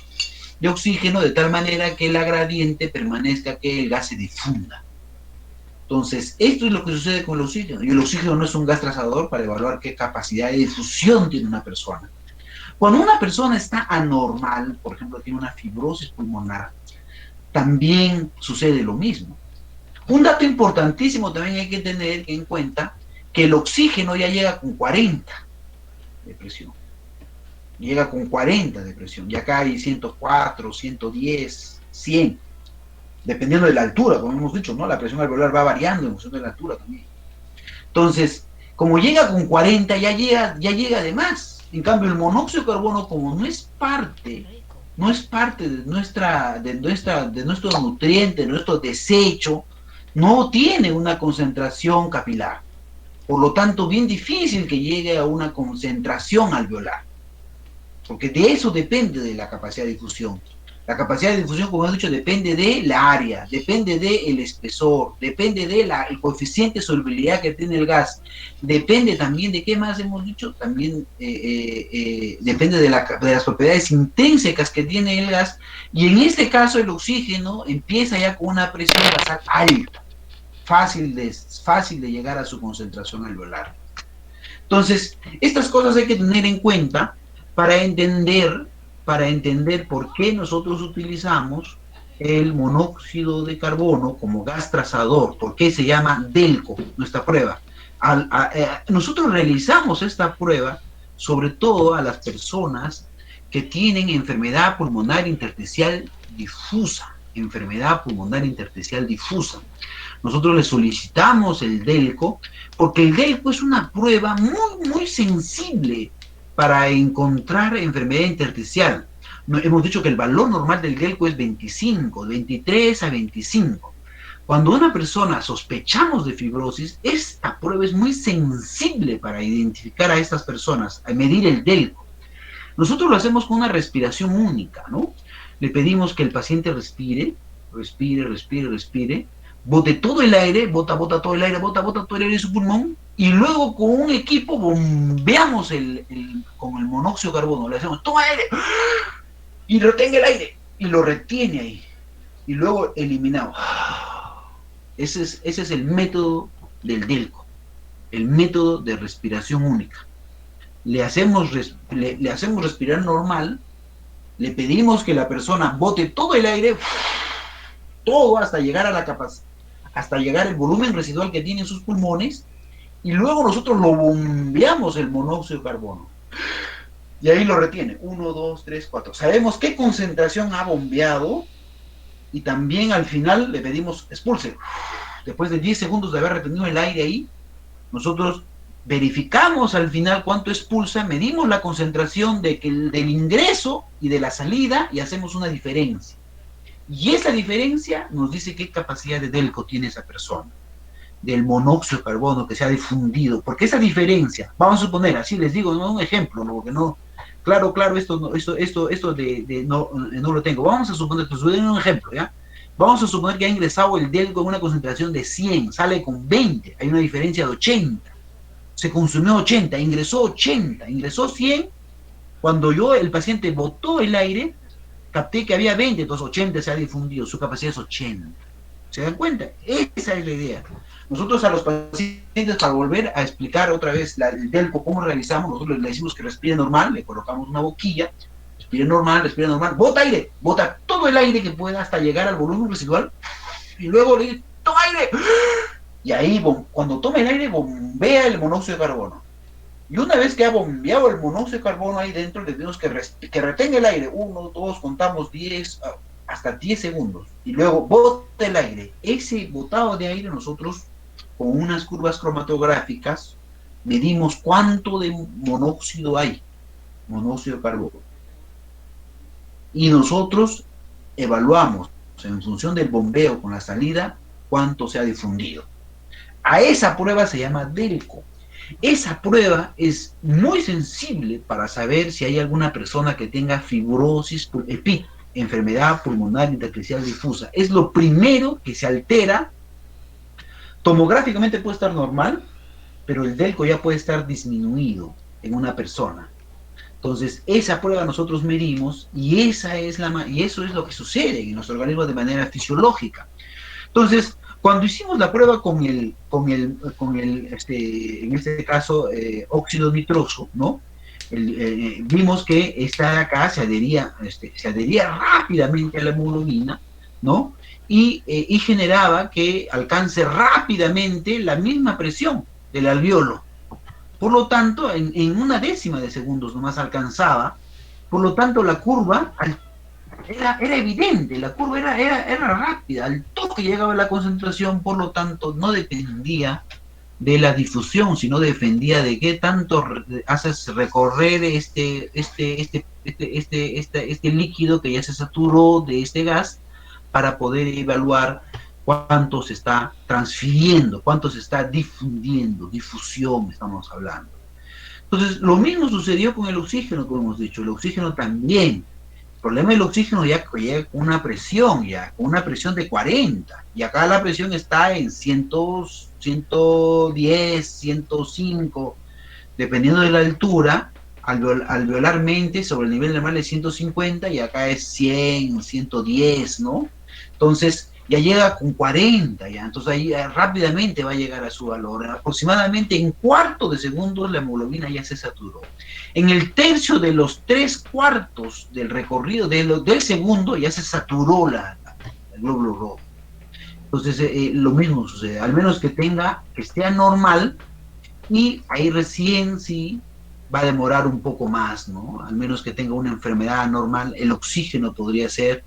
de oxígeno, de tal manera que la gradiente permanezca, que el gas se difunda. Entonces, esto es lo que sucede con el oxígeno. Y el oxígeno no es un gas trazador para evaluar qué capacidad de difusión tiene una persona. Cuando una persona está anormal, por ejemplo, tiene una fibrosis pulmonar, también sucede lo mismo. Un dato importantísimo también hay que tener en cuenta, que el oxígeno ya llega con 40 de presión. Llega con 40 de presión. Y acá hay 104, 110, 100. Dependiendo de la altura, como hemos dicho, ¿no? La presión alveolar va variando en función de la altura también. Entonces, como llega con 40, ya llega de más. En cambio, el monóxido de carbono, como no es parte de nuestro nutriente, de nuestro desecho, no tiene una concentración capilar. Por lo tanto, bien difícil que llegue a una concentración alveolar. Porque de eso depende de la capacidad de difusión. La capacidad de difusión, como hemos dicho, depende de la área, depende del espesor, depende del coeficiente de solubilidad que tiene el gas, depende también de qué más hemos dicho, también depende de las propiedades intrínsecas que tiene el gas, y en este caso el oxígeno empieza ya con una presión basal alta, fácil de llegar a su concentración alveolar. Entonces, estas cosas hay que tener en cuenta para entender por qué nosotros utilizamos el monóxido de carbono como gas trazador, por qué se llama DELCO, nuestra prueba. Nosotros realizamos esta prueba sobre todo a las personas que tienen enfermedad pulmonar intersticial difusa, Nosotros les solicitamos el DELCO porque el DELCO es una prueba muy, muy sensible para encontrar enfermedad intersticial. Hemos dicho que el valor normal del DELCO es 25, 23 a 25. Cuando una persona sospechamos de fibrosis, esta prueba es muy sensible para identificar a estas personas, a medir el DELCO. Nosotros lo hacemos con una respiración única, ¿no? Le pedimos que el paciente respire, bote todo el aire, bota todo el aire de su pulmón, y luego con un equipo bombeamos con el monóxido de carbono, le hacemos, toma aire, y retenga el aire, y lo retiene ahí, y luego eliminamos. Ese es el método del DELCO, el método de respiración única. Le hacemos respirar normal, le pedimos que la persona bote todo el aire, todo hasta llegar hasta llegar al volumen residual que tiene en sus pulmones, y luego nosotros lo bombeamos el monóxido de carbono. Y ahí lo retiene, 1, 2, 3, 4. Sabemos qué concentración ha bombeado y también al final le pedimos expulse. Después de 10 segundos de haber retenido el aire ahí, nosotros verificamos al final cuánto expulsa, medimos la concentración del ingreso y de la salida y hacemos una diferencia. Y esa diferencia nos dice qué capacidad de delco tiene esa persona, del monóxido de carbono que se ha difundido. Porque esa diferencia, vamos a suponer, así les digo, no un ejemplo, ¿no? Porque no, claro, esto no lo tengo. Vamos a suponer, que sucede un ejemplo, ¿ya? Vamos a suponer que ha ingresado el delco en una concentración de 100, sale con 20, hay una diferencia de 80. Se consumió 80, ingresó 100. Cuando el paciente botó el aire, capté que había 20, entonces 80 se ha difundido, su capacidad es 80. ¿Se dan cuenta? Esa es la idea. Nosotros a los pacientes, para volver a explicar otra vez el delco, cómo realizamos, nosotros le decimos que respire normal, le colocamos una boquilla, respire normal, bota aire, bota todo el aire que pueda hasta llegar al volumen residual, y luego le dice, toma aire, y ahí cuando toma el aire bombea el monóxido de carbono. Y una vez que ha bombeado el monóxido de carbono ahí dentro, le tenemos que retenga el aire, 1, 2, contamos 10, hasta 10 segundos, y luego bota el aire. Ese botado de aire nosotros, con unas curvas cromatográficas, medimos cuánto de monóxido hay, monóxido de carbono. Y nosotros evaluamos, en función del bombeo con la salida, cuánto se ha difundido. A esa prueba se llama delco. Esa prueba es muy sensible para saber si hay alguna persona que tenga fibrosis, EPID, enfermedad pulmonar intersticial difusa. Es lo primero que se altera. Tomográficamente puede estar normal, pero el delco ya puede estar disminuido en una persona. Entonces, esa prueba nosotros medimos y eso es lo que sucede en nuestro organismo de manera fisiológica. Entonces, cuando hicimos la prueba en este caso, óxido nitroso, ¿no? Vimos que esta de acá se adhería rápidamente a la hemoglobina, ¿no? Y generaba que alcance rápidamente la misma presión del alveolo. Por lo tanto, en una décima de segundos nomás alcanzaba. Por lo tanto, la curva era evidente, la curva era rápida, al toque llegaba la concentración, por lo tanto no dependía de la difusión, sino dependía de qué tanto haces recorrer este líquido que ya se saturó de este gas, para poder evaluar cuánto se está transfiriendo, cuánto se está difundiendo, difusión estamos hablando. Entonces, lo mismo sucedió con el oxígeno, como hemos dicho, el oxígeno también. El problema del oxígeno ya llega con una presión, de 40, y acá la presión está en 100, 110, 105, dependiendo de la altura, alveolarmente sobre el nivel normal es 150, y acá es 100, 110, ¿no? Entonces, ya llega con 40, ya, entonces ahí rápidamente va a llegar a su valor. Aproximadamente en cuarto de segundo la hemoglobina ya se saturó. En el tercio de los 3/4 del recorrido del segundo ya se saturó el glóbulo rojo. Entonces lo mismo sucede, al menos que esté anormal, y ahí recién sí va a demorar un poco más, ¿no? Al menos que tenga una enfermedad anormal, el oxígeno podría ser,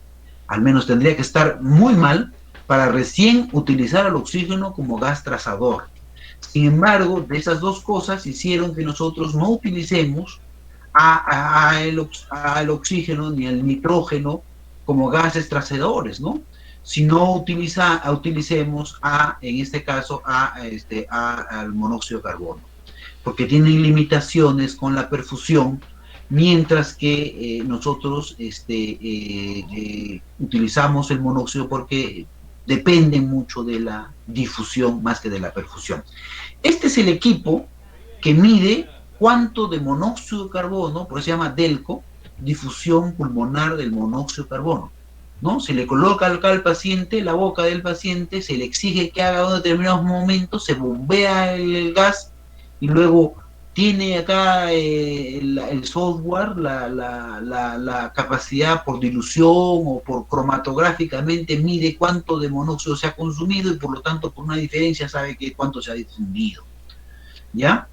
al menos tendría que estar muy mal para recién utilizar el oxígeno como gas trazador. Sin embargo, de esas dos cosas hicieron que nosotros no utilicemos al oxígeno ni al nitrógeno como gases trazadores, ¿no? Sino utilicemos en este caso, al monóxido de carbono, porque tienen limitaciones con la perfusión, mientras que nosotros utilizamos el monóxido porque depende mucho de la difusión más que de la perfusión. Este es el equipo que mide cuánto de monóxido de carbono, por eso se llama delco, difusión pulmonar del monóxido de carbono, ¿no? Se le coloca acá al paciente, la boca del paciente, se le exige que haga en determinados momentos, se bombea el gas, y luego tiene acá el software la capacidad por dilución o por cromatográficamente mide cuánto de monóxido se ha consumido y por lo tanto por una diferencia sabe que cuánto se ha difundido. ¿Ya?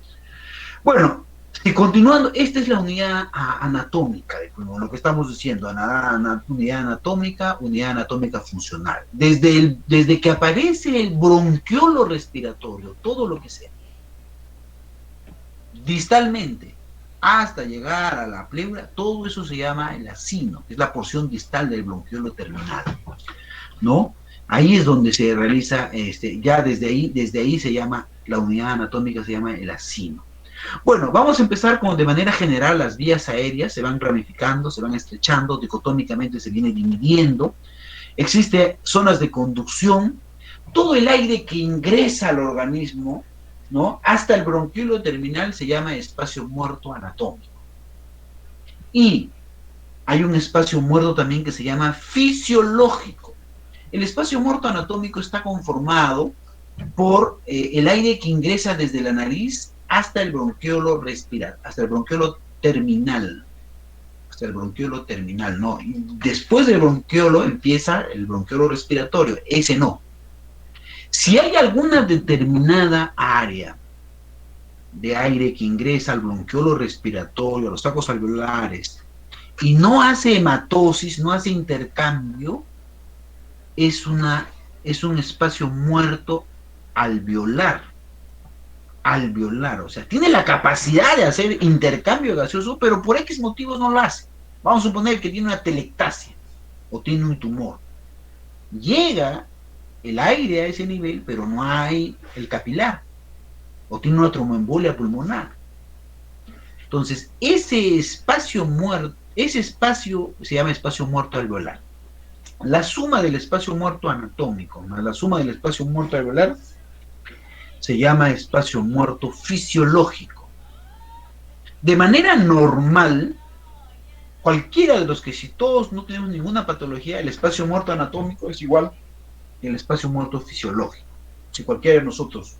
Bueno, y continuando, esta es la unidad anatómica del pulmón, lo que estamos diciendo, unidad anatómica funcional. Desde que aparece el bronquiolo respiratorio, todo lo que sea, distalmente, hasta llegar a la pleura, todo eso se llama el acino, que es la porción distal del bronquiolo terminal, ¿no? Ahí es donde se realiza, ya desde ahí se llama, la unidad anatómica se llama el acino. Bueno, vamos a empezar con de manera general las vías aéreas, se van ramificando, se van estrechando, dicotómicamente se viene dividiendo, existen zonas de conducción, todo el aire que ingresa al organismo, ¿no? Hasta el bronquiolo terminal se llama espacio muerto anatómico. Y hay un espacio muerto también que se llama fisiológico. El espacio muerto anatómico está conformado por el aire que ingresa desde la nariz hasta el bronquiolo respiratorio, hasta el bronquiolo terminal, ¿no? Y después del bronquiolo empieza el bronquiolo respiratorio, ese no. Si hay alguna determinada área de aire que ingresa al bronquiolo respiratorio, a los sacos alveolares, y no hace hematosis, no hace intercambio, es un espacio muerto alveolar, o sea, tiene la capacidad de hacer intercambio gaseoso, pero por X motivos no lo hace. Vamos a suponer que tiene una telectasia o tiene un tumor. Llega el aire a ese nivel, pero no hay el capilar, o tiene una tromboembolia pulmonar. Entonces, ese espacio se llama espacio muerto alveolar. La suma del espacio muerto anatómico más la suma del espacio muerto alveolar se llama espacio muerto fisiológico. De manera normal, cualquiera de los que, si todos no tenemos ninguna patología, el espacio muerto anatómico es igual que el espacio muerto fisiológico. Si cualquiera de nosotros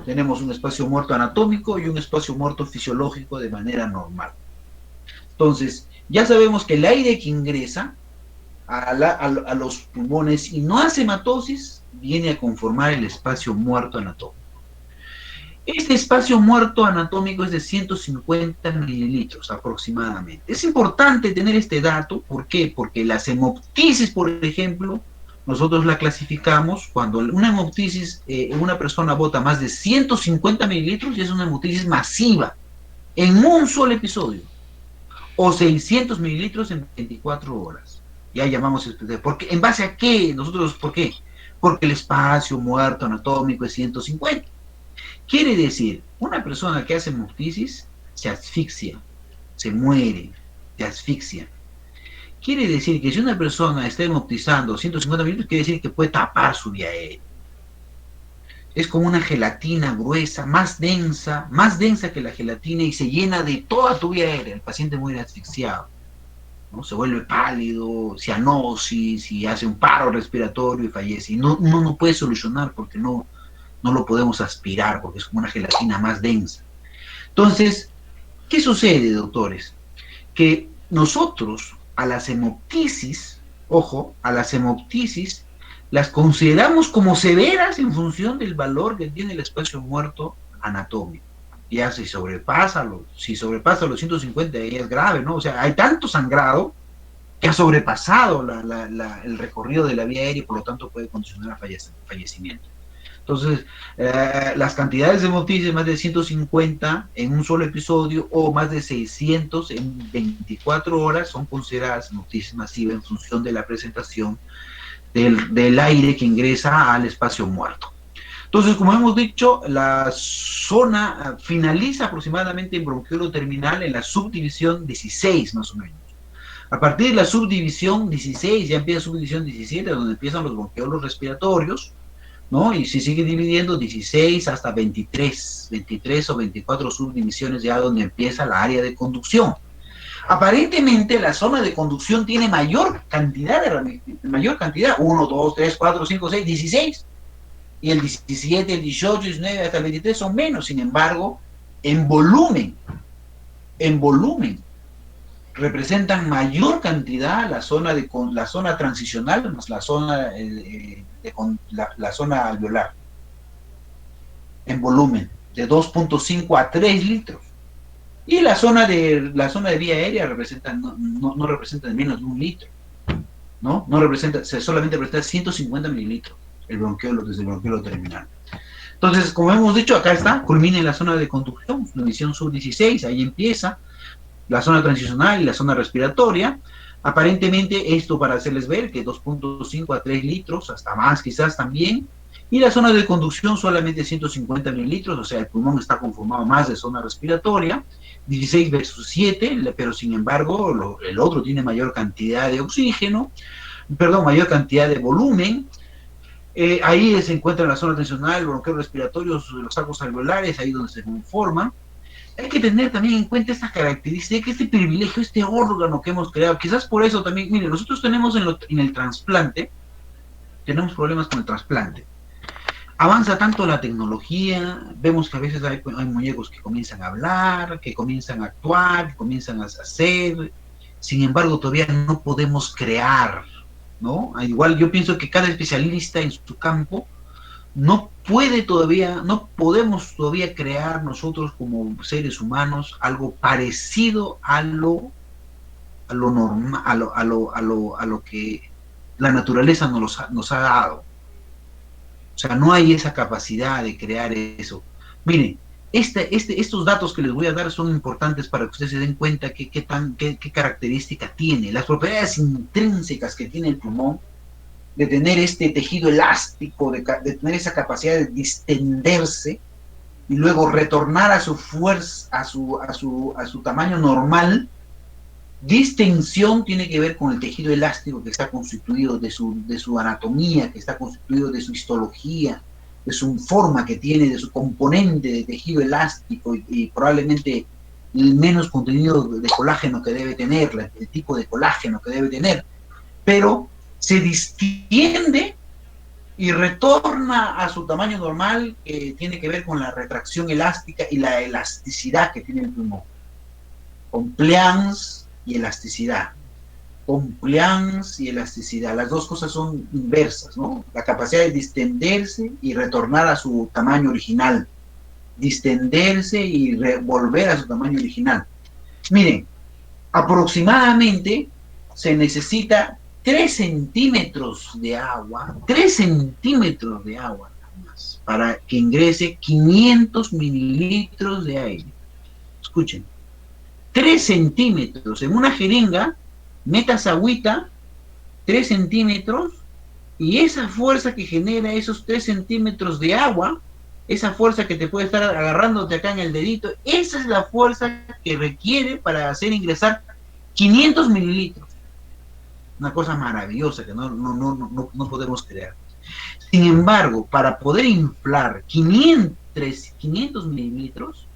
tenemos un espacio muerto anatómico y un espacio muerto fisiológico de manera normal. Entonces, ya sabemos que el aire que ingresa a los pulmones y no hace hematosis, viene a conformar el espacio muerto anatómico. Este espacio muerto anatómico es de 150 mililitros aproximadamente. Es importante tener este dato, ¿por qué? Porque las hemoptisis, por ejemplo, nosotros la clasificamos cuando una hemoptisis, una persona bota más de 150 mililitros y es una hemoptisis masiva en un solo episodio, o 600 mililitros en 24 horas. Ya llamamos, porque ¿en base a qué? Nosotros, ¿por qué? Porque el espacio muerto anatómico es 150. Quiere decir, una persona que hace hemoptisis se asfixia, se muere, se asfixia. Quiere decir que si una persona está hemoptizando 150 mililitros, quiere decir que puede tapar su vía aérea. Es como una gelatina gruesa, más densa que la gelatina, y se llena de toda tu vía aérea. El paciente muere asfixiado, ¿no? Se vuelve pálido, cianosis, y hace un paro respiratorio y fallece. Y uno no puede solucionar porque no lo podemos aspirar, porque es como una gelatina más densa. Entonces, ¿qué sucede, doctores? Que nosotros a las hemoptisis, ojo, a las hemoptisis las consideramos como severas en función del valor que tiene el espacio muerto anatómico. Ya si sobrepasa los 150, ya es grave, ¿no? O sea, hay tanto sangrado que ha sobrepasado el recorrido de la vía aérea y por lo tanto puede condicionar a fallecimiento. Entonces, las cantidades de hemoptisis, más de 150 en un solo episodio o más de 600 en 24 horas, son consideradas hemoptisis masivas en función de la presentación del aire que ingresa al espacio muerto. Entonces, como hemos dicho, la zona finaliza aproximadamente en bronquiolo terminal en la subdivisión 16, más o menos. A partir de la subdivisión 16, ya empieza subdivisión 17, donde empiezan los bronquiolos respiratorios, ¿no? Y se sigue dividiendo 16 hasta 23 o 24 subdivisiones, ya donde empieza la área de conducción. Aparentemente la zona de conducción tiene mayor cantidad, 1, 2, 3, 4, 5, 6, 16. Y el 17, el 18, el 19 hasta el 23 son menos. Sin embargo, en volumen, en volumen, representan mayor cantidad la zona transicional más la zona, la zona alveolar, en volumen, de 2.5 a 3 litros. Y la zona de vía aérea representa, no representa menos de 1 litro, ¿no? No representa, solamente representa 150 mililitros el bronquiolo, desde el bronquiolo terminal. Entonces, como hemos dicho, acá está, culmina en la zona de conducción, la división sub-16, ahí empieza la zona transicional y la zona respiratoria. Aparentemente esto para hacerles ver que 2.5 a 3 litros, hasta más quizás también, y la zona de conducción solamente 150 mililitros, o sea, el pulmón está conformado más de zona respiratoria, 16 versus 7, pero sin embargo el otro tiene mayor cantidad de oxígeno, perdón, mayor cantidad de volumen. Ahí se encuentra la zona tensional, bronquios respiratorios, los sacos alveolares, ahí donde se conforman. Hay que tener también en cuenta esta característica, este privilegio, este órgano que hemos creado. Quizás por eso también, miren, nosotros tenemos en el trasplante, tenemos problemas con el trasplante. Avanza tanto la tecnología, vemos que a veces hay muñecos que comienzan a hablar, que comienzan a actuar, que comienzan a hacer, sin embargo todavía no podemos crear, ¿no? Igual yo pienso que cada especialista en su campo no podemos todavía crear nosotros como seres humanos algo parecido a lo normal, a lo que la naturaleza nos ha dado. O sea, no hay esa capacidad de crear eso. Miren, estos datos que les voy a dar son importantes para que ustedes se den cuenta qué característica tiene, las propiedades intrínsecas que tiene el pulmón, de tener este tejido elástico, de tener esa capacidad de distenderse y luego retornar a su fuerza, a su tamaño normal. Distensión tiene que ver con el tejido elástico que está constituido de su anatomía, que está constituido de su histología, de su forma que tiene, de su componente de tejido elástico y probablemente el menos contenido de colágeno que debe tener, el tipo de colágeno que debe tener, pero se distiende y retorna a su tamaño normal, que tiene que ver con la retracción elástica y la elasticidad que tiene el pulmón. Compliance y elasticidad. Compliance y elasticidad. Las dos cosas son inversas, ¿no? La capacidad de distenderse y retornar a su tamaño original. Distenderse y volver a su tamaño original. Miren, aproximadamente se necesita 3 centímetros de agua, 3 centímetros de agua nada más, para que ingrese 500 mililitros de aire. Escuchen, 3 centímetros en una jeringa, metas agüita, 3 centímetros, y esa fuerza que genera esos 3 centímetros de agua, esa fuerza que te puede estar agarrándote acá en el dedito, esa es la fuerza que requiere para hacer ingresar 500 mililitros. Una cosa maravillosa que no podemos crear. Sin embargo, para poder inflar 500 mililitros,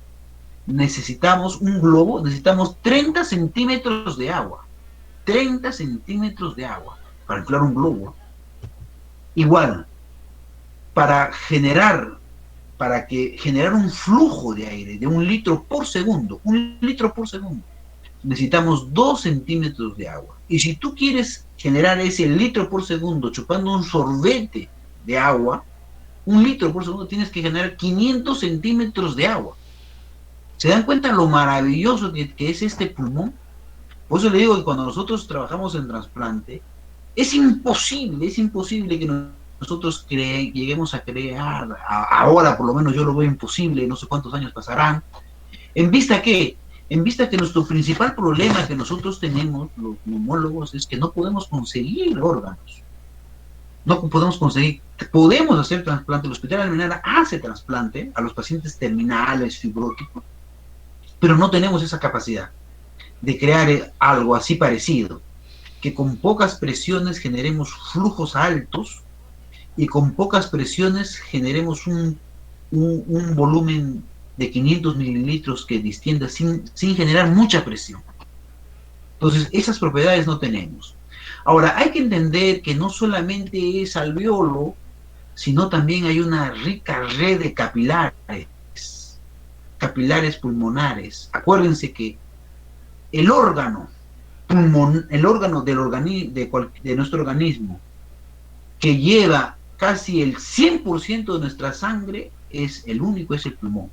necesitamos un globo, necesitamos 30 centímetros de agua. 30 centímetros de agua para inflar un globo. Igual, para generar un flujo de aire de 1 litro por segundo, 1 litro por segundo, necesitamos 2 centímetros de agua. Y si tú quieres generar ese litro por segundo chupando un sorbete de agua, 1 litro por segundo, tienes que generar 500 centímetros de agua. ¿Se dan cuenta lo maravilloso que es este pulmón? Por eso le digo que cuando nosotros trabajamos en trasplante, es imposible que nosotros lleguemos a crear, ahora por lo menos yo lo veo imposible, no sé cuántos años pasarán, en vista que nuestro principal problema que nosotros tenemos, los neumólogos, es que no podemos conseguir órganos. No podemos conseguir, podemos hacer trasplante, el Hospital Almenara hace trasplante a los pacientes terminales, fibróticos, pero no tenemos esa capacidad de crear algo así parecido, que con pocas presiones generemos flujos altos y con pocas presiones generemos un volumen de 500 mililitros que distienda sin generar mucha presión. Entonces, esas propiedades no tenemos. Ahora, hay que entender que no solamente es alveolo, sino también hay una rica red de capilares capilares pulmonares. Acuérdense que el órgano de nuestro organismo que lleva casi el 100% de nuestra sangre es el pulmón.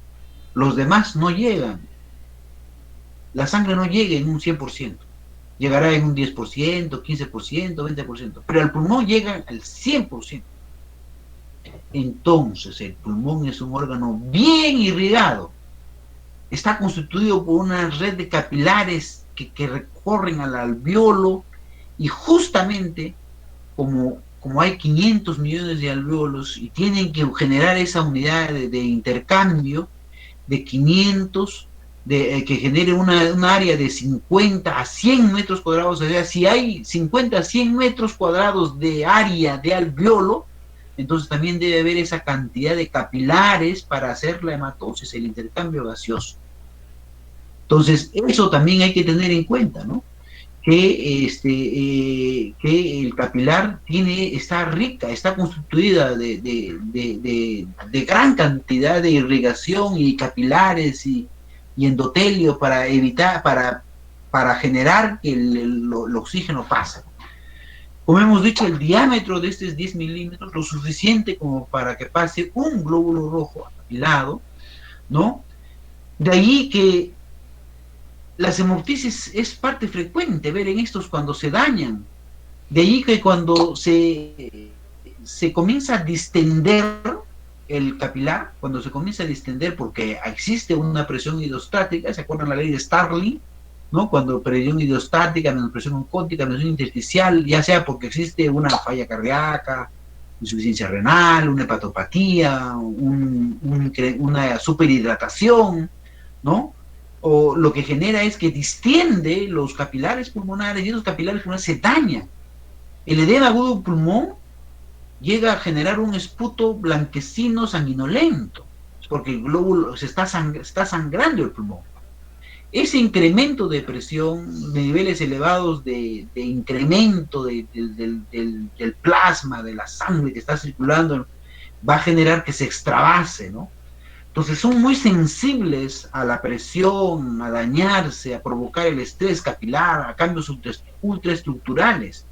Los demás no llegan. La sangre no llega en un 100%. Llegará en un 10%, 15%, 20%. Pero el pulmón llega al 100%. Entonces, el pulmón es un órgano bien irrigado. Está constituido por una red de capilares que recorren al alveolo, y justamente como hay 500 millones de alveolos y tienen que generar esa unidad de intercambio de 500, que genere una área de 50 a 100 metros cuadrados. O sea, si hay 50 a 100 metros cuadrados de área de alveolo, entonces también debe haber esa cantidad de capilares para hacer la hematosis, el intercambio gaseoso. Entonces, eso también hay que tener en cuenta, ¿no? Que el capilar está constituida de gran cantidad de irrigación y capilares y endotelio para evitar, para generar que el oxígeno pase. Como hemos dicho, el diámetro de este es 10 milímetros, lo suficiente como para que pase un glóbulo rojo apilado, ¿no? De ahí que las hemoptisis es parte frecuente ver en estos cuando se dañan. De ahí que cuando se comienza a distender el capilar, cuando se comienza a distender porque existe una presión hidrostática, ¿se acuerdan la ley de Starling? ¿No? Cuando presión hidrostática, menos presión oncótica, presión intersticial, ya sea porque existe una falla cardíaca, insuficiencia renal, una hepatopatía, una superhidratación, ¿no? O lo que genera es que distiende los capilares pulmonares, y esos capilares pulmonares se dañan. El edema agudo del pulmón llega a generar un esputo blanquecino sanguinolento, porque el glóbulo está sangrando el pulmón. Ese incremento de presión, de niveles elevados de incremento del plasma, de la sangre que está circulando, va a generar que se extravase, ¿no? Entonces son muy sensibles a la presión, a dañarse, a provocar el estrés capilar, a cambios ultraestructurales.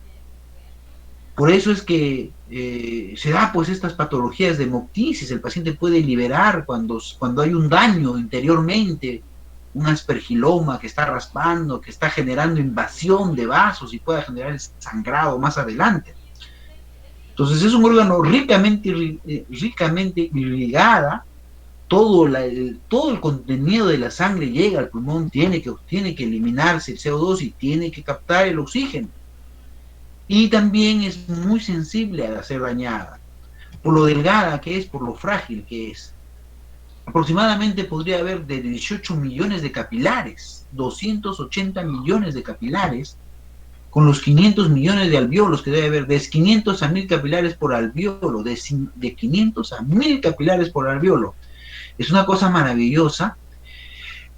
Por eso es que se da pues estas patologías de hemoptisis. El paciente puede liberar cuando hay un daño interiormente, un aspergiloma que está raspando, que está generando invasión de vasos y pueda generar sangrado más adelante. Entonces es un órgano ricamente irrigada. Todo el contenido de la sangre llega al pulmón, tiene que eliminarse el CO2 y tiene que captar el oxígeno. Y también es muy sensible a ser dañada, por lo delgada que es, por lo frágil que es. Aproximadamente podría haber de 18 millones de capilares, 280 millones de capilares, con los 500 millones de alveolos que debe haber, de 500 a 1000 capilares por alveolo, de 500 a 1000 capilares por alveolo. Es una cosa maravillosa,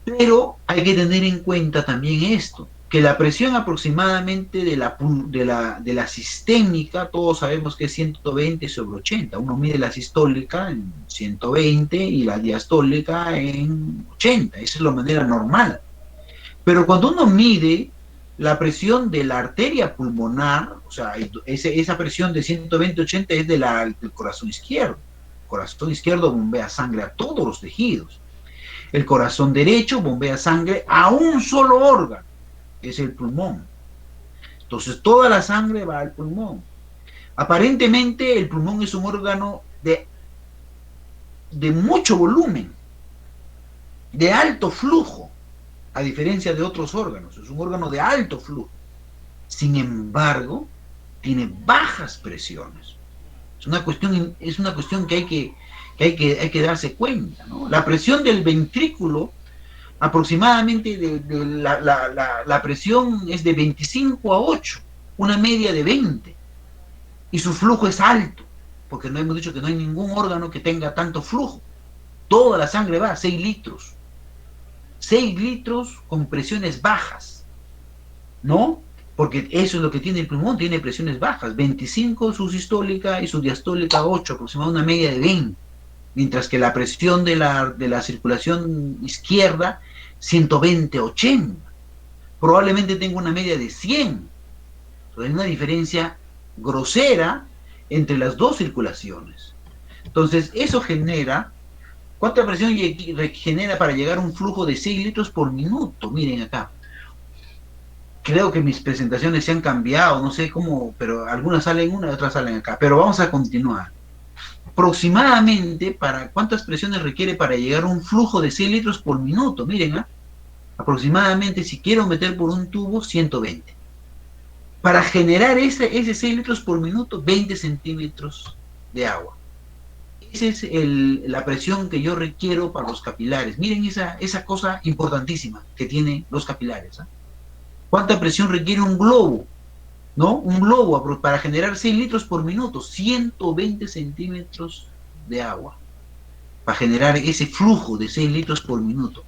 pero hay que tener en cuenta también esto, que la presión aproximadamente de la sistémica, todos sabemos que es 120 sobre 80. Uno mide la sistólica en 120 y la diastólica en 80. Esa es la manera normal. Pero cuando uno mide la presión de la arteria pulmonar, o sea, esa presión de 120-80 es del corazón izquierdo. El corazón izquierdo bombea sangre a todos los tejidos. El corazón derecho bombea sangre a un solo órgano, que es el pulmón. Entonces toda la sangre va al pulmón. Aparentemente el pulmón es un órgano de mucho volumen, de alto flujo, a diferencia de otros órganos. Es un órgano de alto flujo. Sin embargo, tiene bajas presiones. Es una cuestión que hay que darse cuenta, ¿no? La presión del ventrículo, aproximadamente la presión es de 25 a 8, una media de 20, y su flujo es alto, porque no hemos dicho que no hay ningún órgano que tenga tanto flujo. Toda la sangre va a 6 litros. 6 litros con presiones bajas, ¿no? Porque eso es lo que tiene el pulmón, tiene presiones bajas, 25 su sistólica y su diastólica 8, aproximadamente una media de 20. mientras que la presión de la circulación izquierda, 120/80. Probablemente tengo una media de 100. Entonces hay una diferencia grosera entre las dos circulaciones. Entonces eso genera, ¿cuánta presión genera para llegar a un flujo de 6 litros por minuto? Miren acá. Creo que mis presentaciones se han cambiado, no sé cómo, pero algunas salen una y otras salen acá. Pero vamos a continuar. Aproximadamente, ¿para cuántas presiones requiere para llegar a un flujo de 6 litros por minuto? Miren, ¿eh? Aproximadamente, si quiero meter por un tubo, 120. Para generar ese 6 litros por minuto, 20 centímetros de agua. Esa es la presión que yo requiero para los capilares. Miren esa cosa importantísima que tienen los capilares, ¿eh? ¿Cuánta presión requiere un globo? ¿No? Un globo para generar 6 litros por minuto, 120 centímetros de agua, para generar ese flujo de 6 litros por minuto.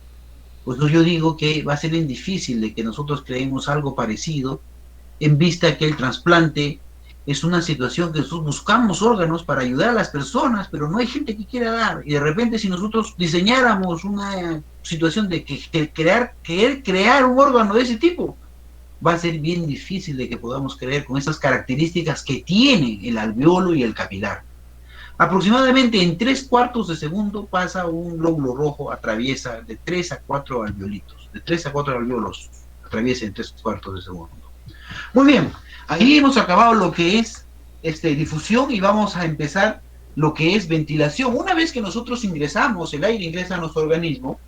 Pues yo digo que va a ser bien difícil de que nosotros creemos algo parecido, en vista que el trasplante es una situación que nosotros buscamos órganos para ayudar a las personas, pero no hay gente que quiera dar. Y de repente, si nosotros diseñáramos una situación de querer crear un órgano de ese tipo, va a ser bien difícil de que podamos creer con esas características que tiene el alveolo y el capilar. Aproximadamente en 3/4 de segundo pasa un glóbulo rojo, atraviesa de 3 a 4 alveolitos, de 3 a 4 alveolos, atraviesa en 3/4 de segundo. Muy bien, ahí hemos acabado lo que es difusión y vamos a empezar lo que es ventilación. Una vez que nosotros ingresamos, el aire ingresa a nuestro organismo,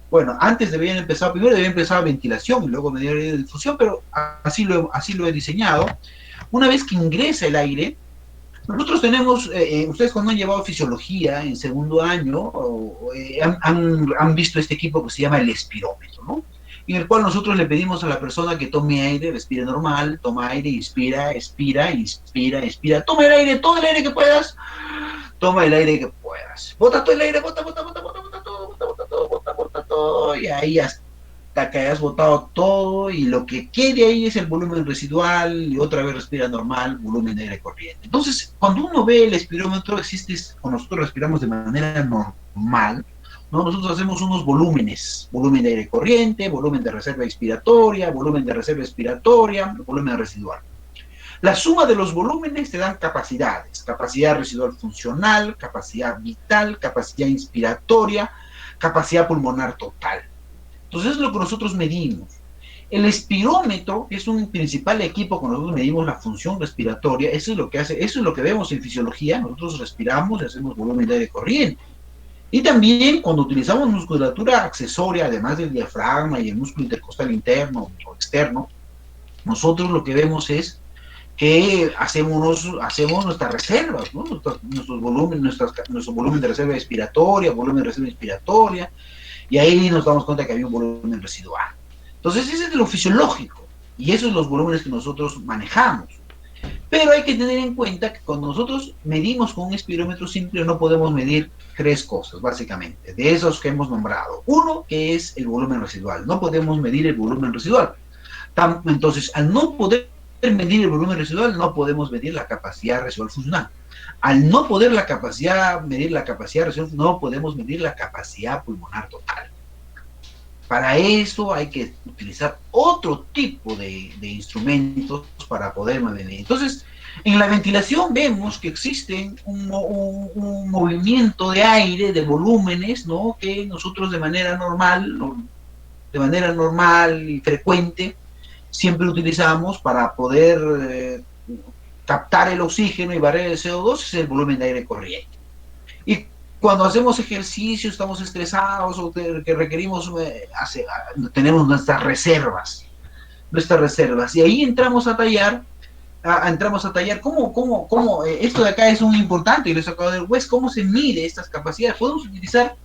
bueno, antes primero debía empezar ventilación y luego medir de difusión, pero así lo he diseñado. Una vez que ingresa el aire, nosotros tenemos, ustedes cuando han llevado fisiología en segundo año, han visto este equipo que se llama el espirómetro, ¿no? En el cual nosotros le pedimos a la persona que tome aire, respire normal, toma aire, inspira, expira, inspira, expira, toma el aire, todo el aire que puedas, toma el aire que puedas, bota todo el aire, bota todo, y ahí hasta que hayas botado todo, y lo que quede ahí es el volumen residual, y otra vez respira normal, volumen de aire corriente. Entonces, cuando uno ve el espirómetro, cuando nosotros respiramos de manera normal, ¿no? Nosotros hacemos unos volúmenes, volumen de aire corriente, volumen de reserva expiratoria, volumen de reserva expiratoria, volumen residual. La suma de los volúmenes te dan capacidades, capacidad residual funcional, capacidad vital, capacidad inspiratoria, capacidad pulmonar total. Entonces es lo que nosotros medimos. El espirómetro es un principal equipo cuando nosotros medimos la función respiratoria. Eso es lo que hace, eso es lo que vemos en fisiología. Nosotros respiramos y hacemos volumen de aire corriente. Y también cuando utilizamos musculatura accesoria, además del diafragma y el músculo intercostal interno o externo, nosotros lo que vemos es que hacemos nuestras reservas, ¿no? nuestro volumen de reserva expiratoria, volumen de reserva inspiratoria, y ahí nos damos cuenta que había un volumen residual. Entonces ese es de lo fisiológico, y esos son los volúmenes que nosotros manejamos. Pero hay que tener en cuenta que cuando nosotros medimos con un espirómetro simple no podemos medir 3 cosas, básicamente, de esos que hemos nombrado. Uno, que es el volumen residual. No podemos medir el volumen residual. Entonces, al no poder medir el volumen residual, no podemos medir la capacidad residual funcional. Al no poder medir la capacidad residual, no podemos medir la capacidad pulmonar total. Para eso hay que utilizar otro tipo de instrumentos para poder medir. Entonces, en la ventilación vemos que existe un movimiento de aire, de volúmenes, ¿no? Que nosotros de manera normal y frecuente, siempre utilizamos para poder captar el oxígeno y barrer el CO2, es el volumen de aire corriente. Y cuando hacemos ejercicio, estamos estresados o que requerimos, tenemos nuestras reservas, y ahí entramos a tallar, cómo esto de acá es muy importante, y lo he sacado del West, cómo se mide estas capacidades. Podemos utilizar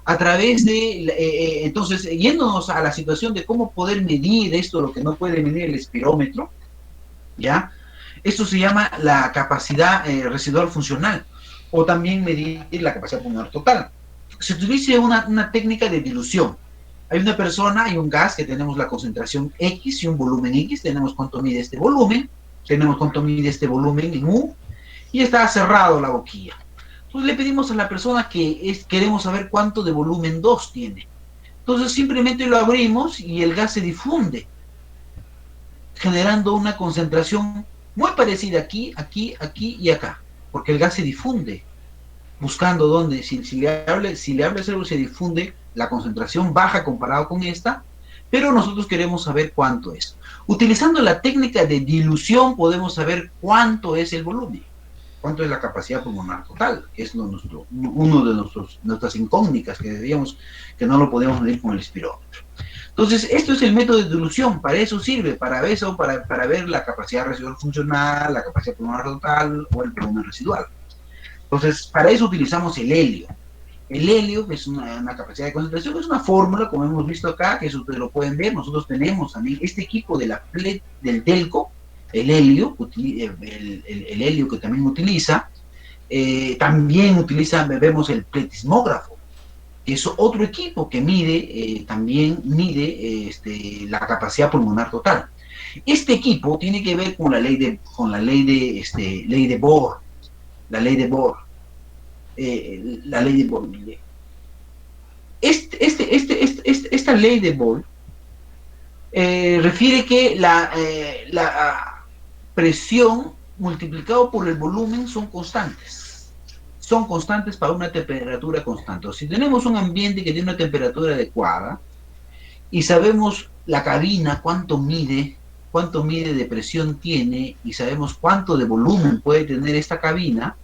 a través de, entonces, yéndonos a la situación de cómo poder medir esto, lo que no puede medir el espirómetro, ¿ya? Esto se llama la capacidad residual funcional, o también medir la capacidad pulmonar total. Se utiliza una técnica de dilución. Hay una persona, hay un gas que tenemos la concentración X y un volumen X, tenemos cuánto mide este volumen, tenemos cuánto mide este volumen en U, y está cerrado la boquilla. Entonces le pedimos a la persona queremos saber cuánto de volumen 2 tiene. Entonces simplemente lo abrimos y el gas se difunde, generando una concentración muy parecida aquí, aquí, aquí y acá, porque el gas se difunde, buscando dónde, si le habla el cerebro se difunde, la concentración baja comparado con esta, pero nosotros queremos saber cuánto es. Utilizando la técnica de dilución podemos saber cuánto es el volumen, cuánto es la capacidad pulmonar total, que es uno de nuestras incógnitas que no lo podemos medir con el espirómetro. Entonces, esto es el método de dilución, para eso sirve, para ver la capacidad residual funcional, la capacidad pulmonar total o el volumen residual. Entonces, para eso utilizamos el helio. El helio es una capacidad de concentración, es una fórmula, como hemos visto acá, que eso ustedes lo pueden ver. Nosotros tenemos también este equipo del Delco, el helio, el helio que también utiliza. También vemos el pletismógrafo, que es otro equipo que también mide la capacidad pulmonar total. Este equipo tiene que ver con la ley de Bohr, la ley de Bohr. Esta ley de Bohr refiere que la presión multiplicado por el volumen son constantes para una temperatura constante. Si tenemos un ambiente que tiene una temperatura adecuada y sabemos la cabina cuánto mide de presión tiene y sabemos cuánto de volumen puede tener esta cabina,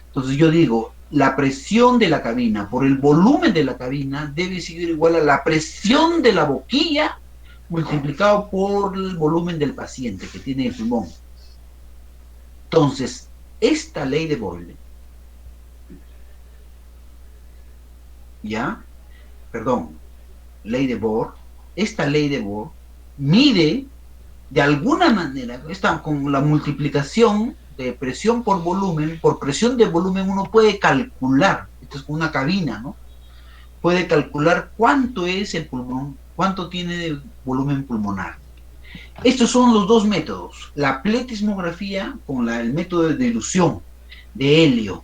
entonces yo digo, la presión de la cabina por el volumen de la cabina debe ser igual a la presión de la boquilla multiplicado por el volumen del paciente que tiene el pulmón. Entonces, esta ley de Bohr, esta ley de Bohr mide de alguna manera, con la multiplicación de presión por volumen, por presión de volumen uno puede calcular, esto es como una cabina, ¿no? Puede calcular cuánto es el pulmón, cuánto tiene de volumen pulmonar. Estos son los dos métodos, la pletismografía con el método de dilución de helio,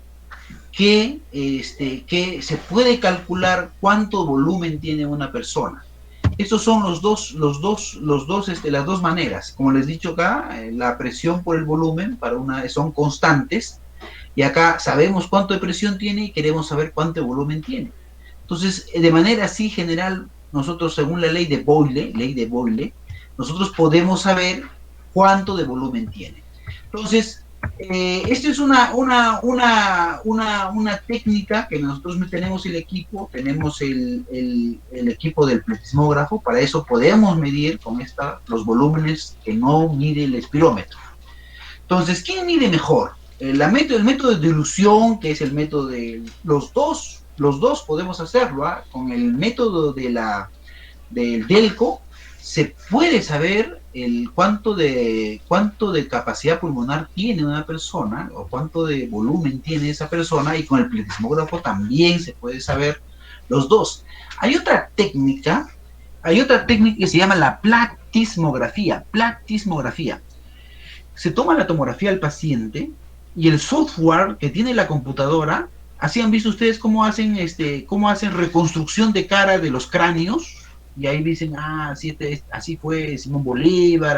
que se puede calcular cuánto volumen tiene una persona. Estos son las dos maneras. Como les he dicho acá, la presión por el volumen son constantes, y acá sabemos cuánto de presión tiene y queremos saber cuánto de volumen tiene. Entonces, de manera así general, nosotros según la ley de Boyle, nosotros podemos saber cuánto de volumen tiene. Entonces, esto es una técnica que nosotros tenemos el equipo del pletismógrafo, para eso podemos medir con los volúmenes que no mide el espirómetro. Entonces, ¿quién mide mejor? El método de dilución, que es el método de los dos podemos hacerlo, ¿eh? Con el método del Delco se puede saber cuánto de capacidad pulmonar tiene una persona o cuánto de volumen tiene esa persona, y con el pletismógrafo también se puede saber los dos. Hay otra técnica que se llama la platismografía. Se toma la tomografía del paciente y el software que tiene la computadora, así han visto ustedes cómo hacen reconstrucción de cara de los cráneos. Y ahí dicen, así fue Simón Bolívar,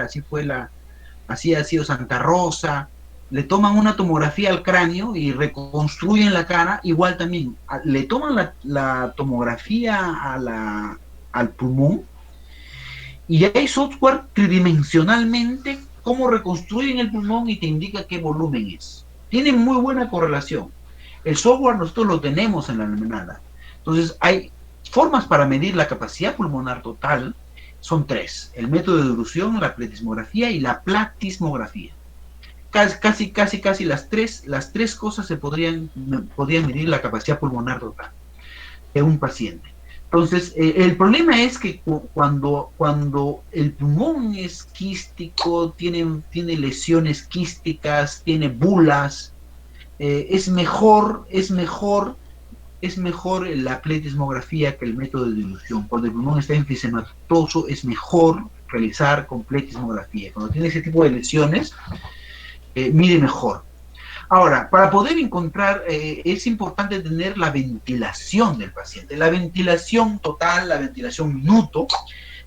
así ha sido Santa Rosa. Le toman una tomografía al cráneo y reconstruyen la cara. Igual también, le toman la tomografía al pulmón, y hay software tridimensionalmente cómo reconstruyen el pulmón y te indica qué volumen es. Tienen muy buena correlación. El software nosotros lo tenemos en la almenada. Entonces, hay formas para medir la capacidad pulmonar total, son tres: el método de dilución, la pletismografía y la platismografía. Casi las tres cosas podrían medir la capacidad pulmonar total de un paciente. Entonces, el problema es que cuando el pulmón es quístico, tiene lesiones quísticas, tiene bulas, es mejor la pletismografía que el método de dilución. Cuando el pulmón está enfisematoso, es mejor realizar con pletismografía. Cuando tiene ese tipo de lesiones, mide mejor. Ahora, para poder encontrar, es importante tener la ventilación del paciente, la ventilación total, la ventilación minuto,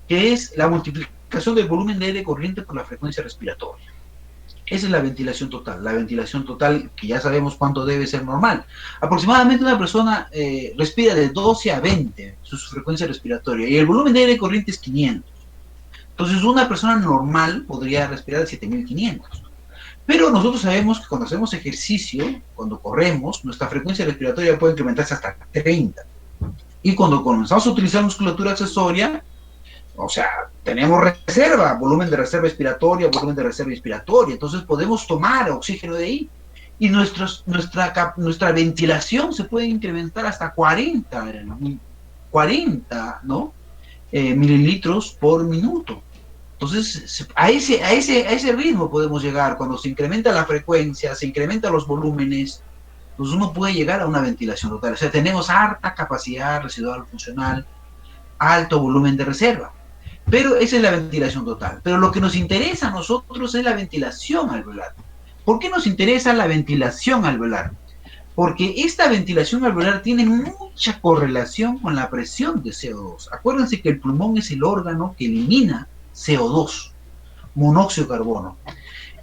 que es la multiplicación del volumen de aire corriente por la frecuencia respiratoria. Esa es la ventilación total que ya sabemos cuánto debe ser normal. Aproximadamente una persona respira de 12 a 20 su frecuencia respiratoria y el volumen de aire corriente es 500. Entonces una persona normal podría respirar 7500. Pero nosotros sabemos que cuando hacemos ejercicio, cuando corremos, nuestra frecuencia respiratoria puede incrementarse hasta 30. Y cuando comenzamos a utilizar musculatura accesoria, o sea, tenemos reserva, volumen de reserva respiratoria, volumen de reserva inspiratoria, entonces podemos tomar oxígeno de ahí. Y nuestra ventilación se puede incrementar hasta 40, ¿no? Mililitros por minuto. Entonces, a ese ritmo podemos llegar. Cuando se incrementa la frecuencia, se incrementan los volúmenes, pues uno puede llegar a una ventilación total. O sea, tenemos harta capacidad residual funcional, alto volumen de reserva. Pero esa es la ventilación total. Pero lo que nos interesa a nosotros es la ventilación alveolar. ¿Por qué nos interesa la ventilación alveolar? Porque esta ventilación alveolar tiene mucha correlación con la presión de CO2. Acuérdense que el pulmón es el órgano que elimina CO2, monóxido de carbono.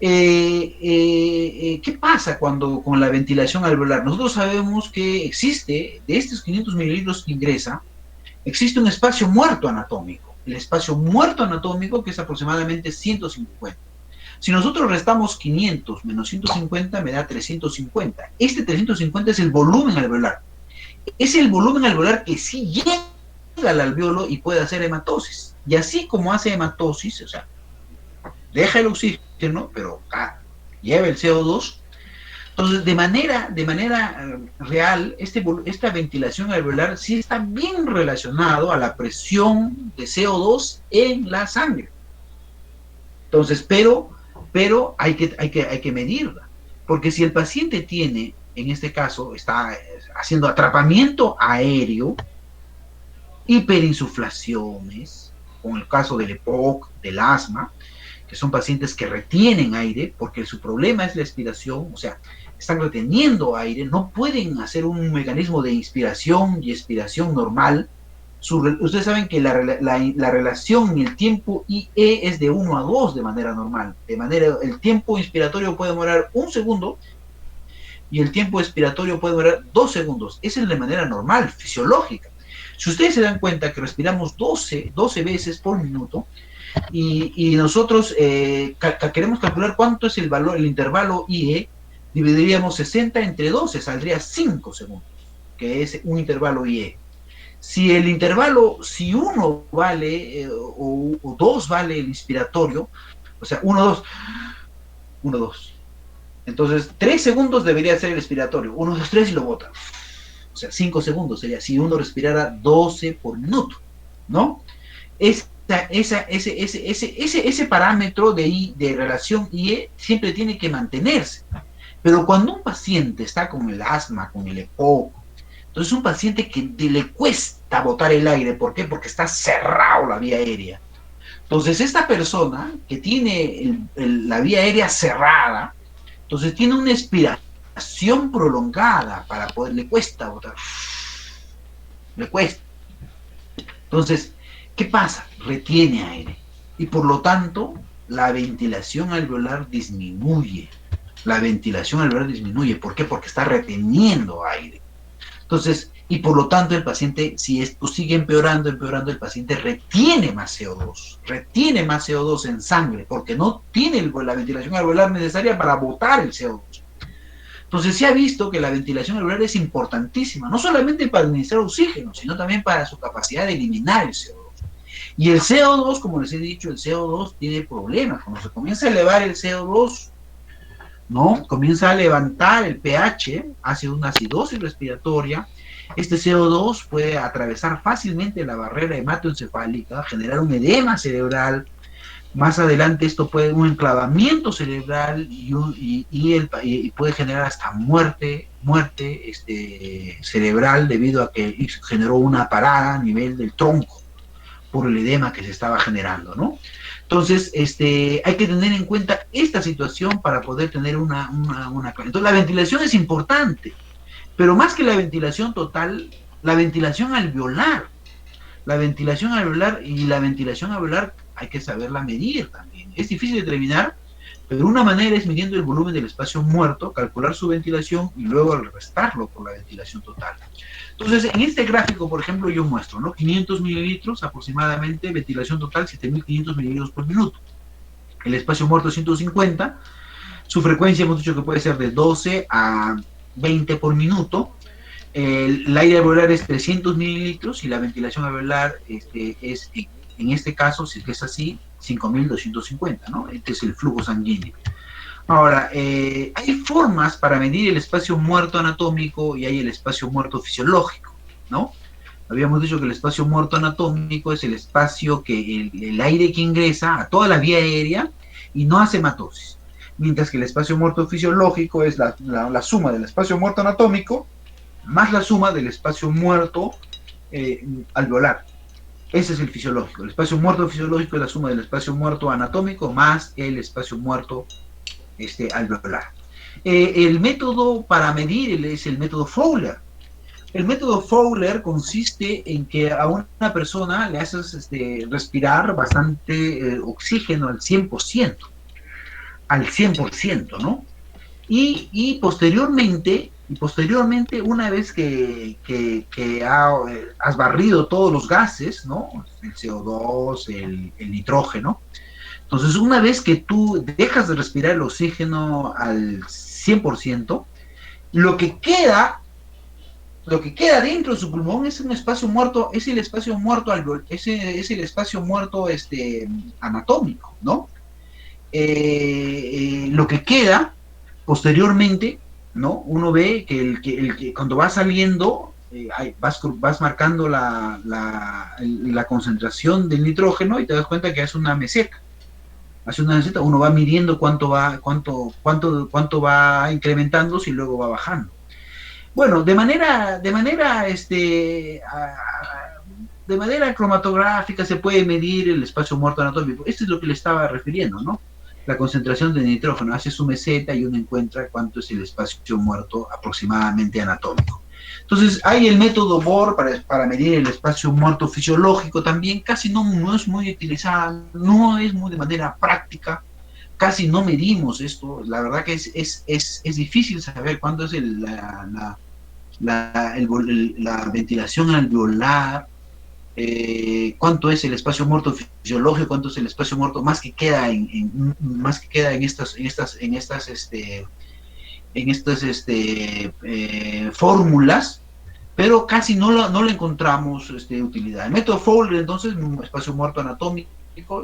¿Qué pasa con la ventilación alveolar? Nosotros sabemos que existe, de estos 500 mililitros que ingresa, existe un espacio muerto anatómico. El espacio muerto anatómico que es aproximadamente 150. Si nosotros restamos 500 menos 150 me da 350. Este 350 es el volumen alveolar. Es el volumen alveolar que sí llega al alveolo y puede hacer hematosis. Y así como hace hematosis, o sea, deja el oxígeno, pero lleva el CO2. Entonces, de manera real, esta ventilación alveolar sí está bien relacionado a la presión de CO2 en la sangre. Entonces, pero hay que medirla. Porque si el paciente tiene, en este caso, está haciendo atrapamiento aéreo, hiperinsuflaciones, con el caso del EPOC, del asma, que son pacientes que retienen aire, porque su problema es la expiración, o sea, están reteniendo aire, no pueden hacer un mecanismo de inspiración y expiración normal. Ustedes saben que la relación en el tiempo IE es de 1 a 2 de manera normal. El tiempo inspiratorio puede demorar 1 segundo y el tiempo expiratorio puede demorar 2 segundos. Esa es de manera normal, fisiológica. Si ustedes se dan cuenta que respiramos 12 veces por minuto, y nosotros queremos calcular cuánto es el intervalo IE, dividiríamos 60 entre 12, saldría 5 segundos, que es un intervalo IE. Si el intervalo, si 1 vale o 2 vale el inspiratorio, o sea, 1, 2, 1, 2. Entonces, 3 segundos debería ser el expiratorio, 1, 2, 3 y lo bota. O sea, 5 segundos sería si uno respirara 12 por minuto, ¿no? Ese parámetro de relación IE siempre tiene que mantenerse. Pero cuando un paciente está con el asma, con el EPOC, entonces un paciente que le cuesta botar el aire, ¿por qué? Porque está cerrado la vía aérea. Entonces esta persona que tiene la vía aérea cerrada, entonces tiene una expiración prolongada para poder, le cuesta botar. Le cuesta. Entonces, ¿qué pasa? Retiene aire. Y por lo tanto, la ventilación alveolar disminuye. La ventilación alveolar disminuye. ¿Por qué? Porque está reteniendo aire. Entonces, y por lo tanto el paciente, si esto sigue empeorando, el paciente retiene más CO2 en sangre, porque no tiene la ventilación alveolar necesaria para botar el CO2. Entonces se ha visto que la ventilación alveolar es importantísima, no solamente para administrar oxígeno, sino también para su capacidad de eliminar el CO2. Y el CO2, como les he dicho, el CO2 tiene problemas. Cuando se comienza a elevar el CO2, ¿no? Comienza a levantar el pH, hace una acidosis respiratoria. Este CO2 puede atravesar fácilmente la barrera hematoencefálica, generar un edema cerebral. Más adelante esto puede un enclavamiento cerebral y puede generar hasta muerte cerebral debido a que generó una parada a nivel del tronco por el edema que se estaba generando, ¿no? Entonces, hay que tener en cuenta esta situación para poder tener una. Entonces, la ventilación es importante, pero más que la ventilación total, la ventilación alveolar. La ventilación alveolar y la ventilación alveolar hay que saberla medir también. Es difícil de determinar, pero una manera es midiendo el volumen del espacio muerto, calcular su ventilación y luego restarlo por la ventilación total. Entonces, en este gráfico, por ejemplo, yo muestro, ¿no? 500 mililitros aproximadamente, ventilación total 7.500 mililitros por minuto. El espacio muerto 150, su frecuencia hemos dicho que puede ser de 12 a 20 por minuto. El aire alveolar es 300 mililitros y la ventilación alveolar es, en este caso, si es así, 5.250, ¿no? Este es el flujo sanguíneo. Ahora, hay formas para medir el espacio muerto anatómico y hay el espacio muerto fisiológico, ¿no? Habíamos dicho que el espacio muerto anatómico es el espacio que el aire que ingresa a toda la vía aérea y no hace hematosis, mientras que el espacio muerto fisiológico es la suma del espacio muerto anatómico más la suma del espacio muerto alveolar. Ese es el fisiológico. El espacio muerto fisiológico es la suma del espacio muerto anatómico más el espacio muerto alveolar. El método para medir es el método Fowler. El método Fowler consiste en que a una persona le haces respirar bastante oxígeno al 100%, ¿no? Y posteriormente, una vez que has barrido todos los gases, ¿no? El CO2, el nitrógeno. Entonces, una vez que tú dejas de respirar el oxígeno al 100%, lo que queda dentro de su pulmón es un espacio muerto, es el espacio muerto, es el espacio muerto anatómico, ¿no? Lo que queda posteriormente, ¿no? Uno ve que cuando va saliendo, vas marcando la concentración del nitrógeno y te das cuenta que hace una meseta. Uno va midiendo cuánto va incrementándose y luego va bajando. Bueno, de manera cromatográfica se puede medir el espacio muerto anatómico. Esto es lo que le estaba refiriendo, ¿no? La concentración de nitrógeno hace su meseta y uno encuentra cuánto es el espacio muerto aproximadamente anatómico. Entonces, hay el método Bohr para medir el espacio muerto fisiológico también, casi no es muy utilizado, no es muy de manera práctica, casi no medimos esto. La verdad que es difícil saber cuándo es la ventilación alveolar, cuánto es el espacio muerto fisiológico, cuánto es el espacio muerto más que queda en estas fórmulas, pero casi no le encontramos utilidad. El método Fowler, entonces, un espacio muerto anatómico,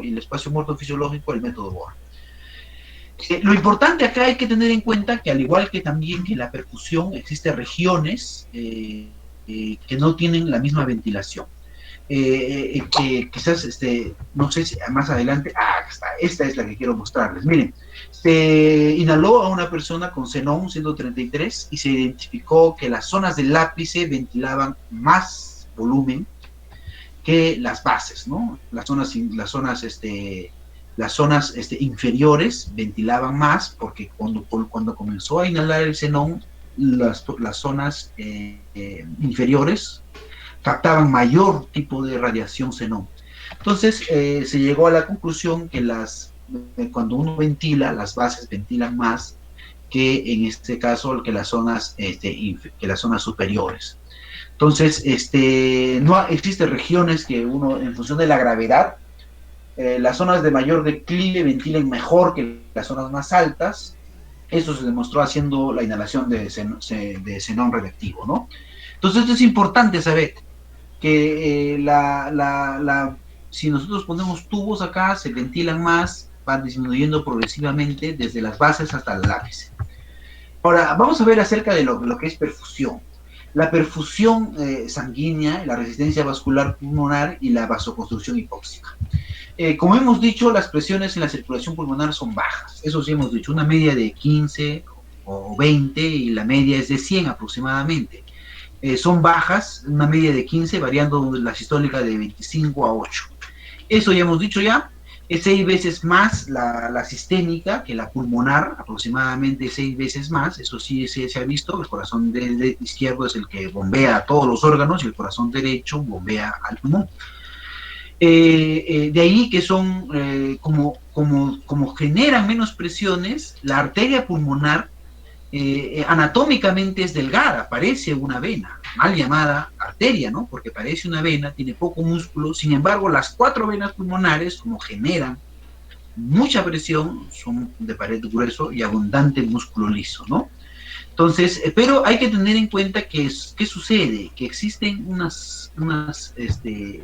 y el espacio muerto fisiológico, el método Bohr. Lo importante acá hay que tener en cuenta que, al igual que también que la percusión, existen regiones que no tienen la misma ventilación. Quizás, no sé si más adelante, esta es la que quiero mostrarles. Miren, se inhaló a una persona con xenón 133 y se identificó que las zonas del ápice ventilaban más volumen que las bases, ¿no? Las zonas inferiores ventilaban más, porque cuando comenzó a inhalar el xenón, las zonas inferiores captaban mayor tipo de radiación xenón. Entonces se llegó a la conclusión que cuando uno ventila, las bases ventilan más que en este caso que las zonas superiores. Entonces, no existen regiones que uno, en función de la gravedad, las zonas de mayor declive ventilen mejor que las zonas más altas. Eso se demostró haciendo la inhalación de xenón radiactivo, ¿no? Entonces, esto es importante saber que si nosotros ponemos tubos acá, se ventilan más, van disminuyendo progresivamente desde las bases hasta el ápice. Ahora, vamos a ver acerca de lo que es perfusión. La perfusión sanguínea, la resistencia vascular pulmonar y la vasoconstrucción hipóxica. Como hemos dicho, las presiones en la circulación pulmonar son bajas. Eso sí hemos dicho, una media de 15 o 20 y la media es de 100 aproximadamente. Son bajas, una media de 15, variando la sistólica de 25 a 8. Eso ya hemos dicho ya. Es 6 veces más la sistémica que la pulmonar, aproximadamente 6 veces más. Eso sí se ha visto. El corazón izquierdo es el que bombea a todos los órganos y el corazón derecho bombea al pulmón. De ahí que son, como generan menos presiones, la arteria pulmonar anatómicamente es delgada, parece una vena, mal llamada arteria, ¿no? Porque parece una vena, tiene poco músculo. Sin embargo, las 4 venas pulmonares, como generan mucha presión, son de pared grueso y abundante músculo liso, ¿no? Entonces, pero hay que tener en cuenta que, ¿qué sucede? Que existen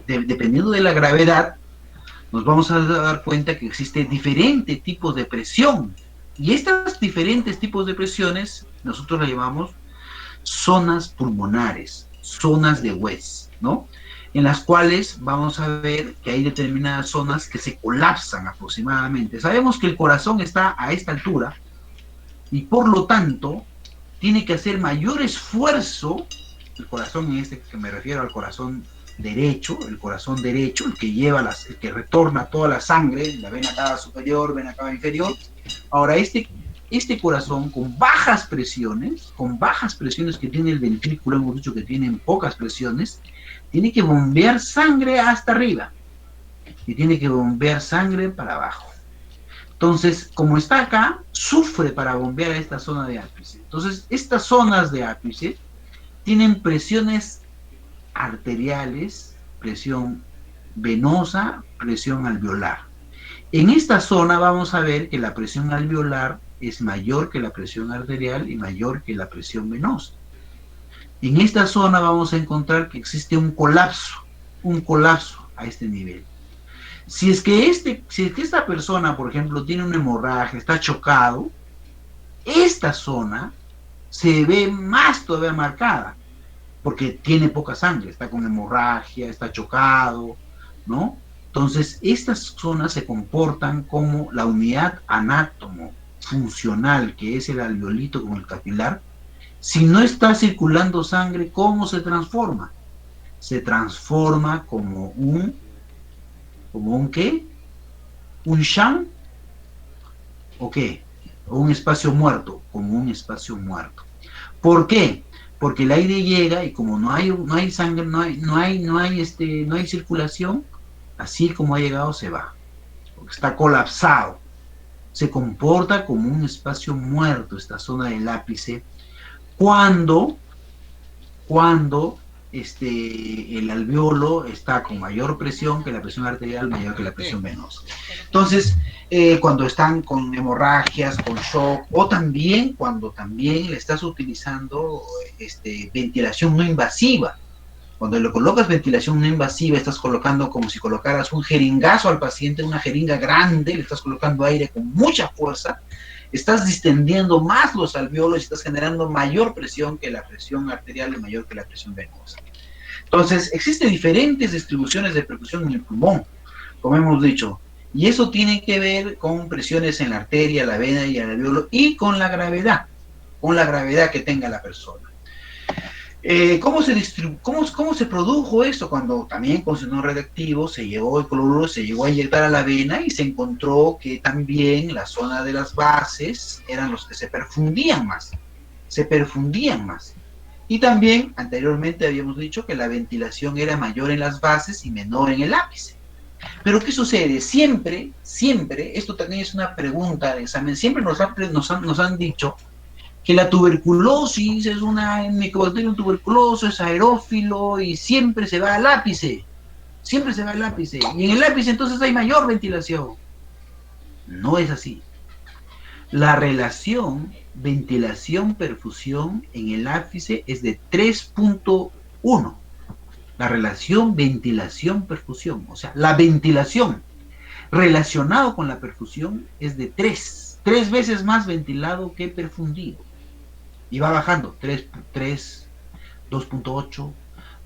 dependiendo de la gravedad, nos vamos a dar cuenta que existen diferentes tipos de presión. Y estos diferentes tipos de presiones, nosotros las llamamos zonas pulmonares, zonas de West, ¿no? En las cuales vamos a ver que hay determinadas zonas que se colapsan aproximadamente. Sabemos que el corazón está a esta altura y por lo tanto tiene que hacer mayor esfuerzo, el corazón en este que me refiero al corazón derecho, el que lleva el que retorna toda la sangre, la vena cava superior, vena cava inferior. Ahora, este corazón con bajas presiones que tiene el ventrículo, hemos dicho que tienen pocas presiones, tiene que bombear sangre hasta arriba y tiene que bombear sangre para abajo. Entonces, como está acá, sufre para bombear a esta zona de ápice. Entonces, estas zonas de ápice tienen presiones arteriales, presión venosa, presión alveolar. En esta zona vamos a ver que la presión alveolar es mayor que la presión arterial y mayor que la presión venosa. En esta zona vamos a encontrar que existe un colapso a este nivel. Si es que esta persona, por ejemplo, tiene una hemorragia, está chocado, esta zona se ve más todavía marcada, porque tiene poca sangre, está con hemorragia, está chocado, ¿no? Entonces, estas zonas se comportan como la unidad anátomo-funcional, que es el alveolito con el capilar. Si no está circulando sangre, ¿cómo se transforma? Se transforma como un ¿qué? ¿Un shan? ¿O qué? ¿O un espacio muerto? Como un espacio muerto. ¿Por qué? Porque el aire llega y como no hay sangre, no hay circulación, así como ha llegado se va. Porque está colapsado. Se comporta como un espacio muerto esta zona del ápice cuando el alveolo está con mayor presión que la presión arterial, mayor que la presión venosa. Entonces, cuando están con hemorragias, con shock, o también cuando también le estás utilizando ventilación no invasiva. Cuando le colocas ventilación no invasiva, estás colocando como si colocaras un jeringazo al paciente, una jeringa grande, le estás colocando aire con mucha fuerza, estás distendiendo más los alveolos y estás generando mayor presión que la presión arterial y mayor que la presión venosa. Entonces, existen diferentes distribuciones de perfusión en el pulmón, como hemos dicho, y eso tiene que ver con presiones en la arteria, la vena y el alveolo y con la gravedad que tenga la persona. ¿Cómo se produjo eso? Cuando también con cianuro radioactivo se llegó el cloruro, se llegó a inyectar a la vena y se encontró que también la zona de las bases eran los que se perfundían más. Y también anteriormente habíamos dicho que la ventilación era mayor en las bases y menor en el ápice. Pero ¿qué sucede? Siempre, esto también es una pregunta de examen, siempre nos han dicho que la tuberculosis es una micobacterium tuberculoso, es aerófilo y siempre se va al ápice. Y en el ápice entonces hay mayor ventilación. No es así. La relación ventilación-perfusión en el ápice es de 3.1. La relación ventilación-perfusión, o sea, la ventilación relacionado con la perfusión es de 3 veces más ventilado que perfundido. Y va bajando, 3, 2.8,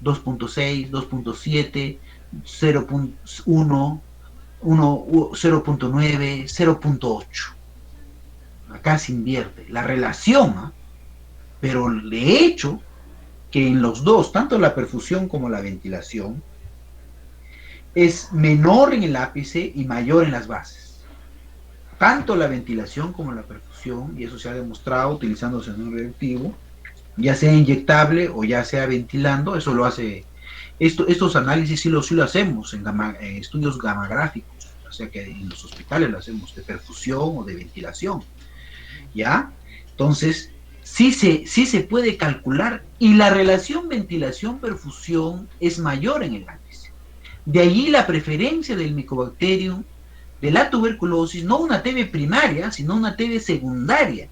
2.6, 2.7, 0.1, 0.9, 0.8. Acá se invierte la relación, pero de hecho que en los dos, tanto la perfusión como la ventilación, es menor en el ápice y mayor en las bases. Tanto la ventilación como la perfusión, y eso se ha demostrado utilizando sonido radioactivo, ya sea inyectable o ya sea ventilando, eso lo hace, estos análisis sí lo hacemos en estudios gamagráficos, o sea que en los hospitales lo hacemos de perfusión o de ventilación, ¿ya? Entonces, sí se puede calcular y la relación ventilación-perfusión es mayor en el ápice. De allí la preferencia del Mycobacterium de la tuberculosis, no una TB primaria, sino una TB secundaria.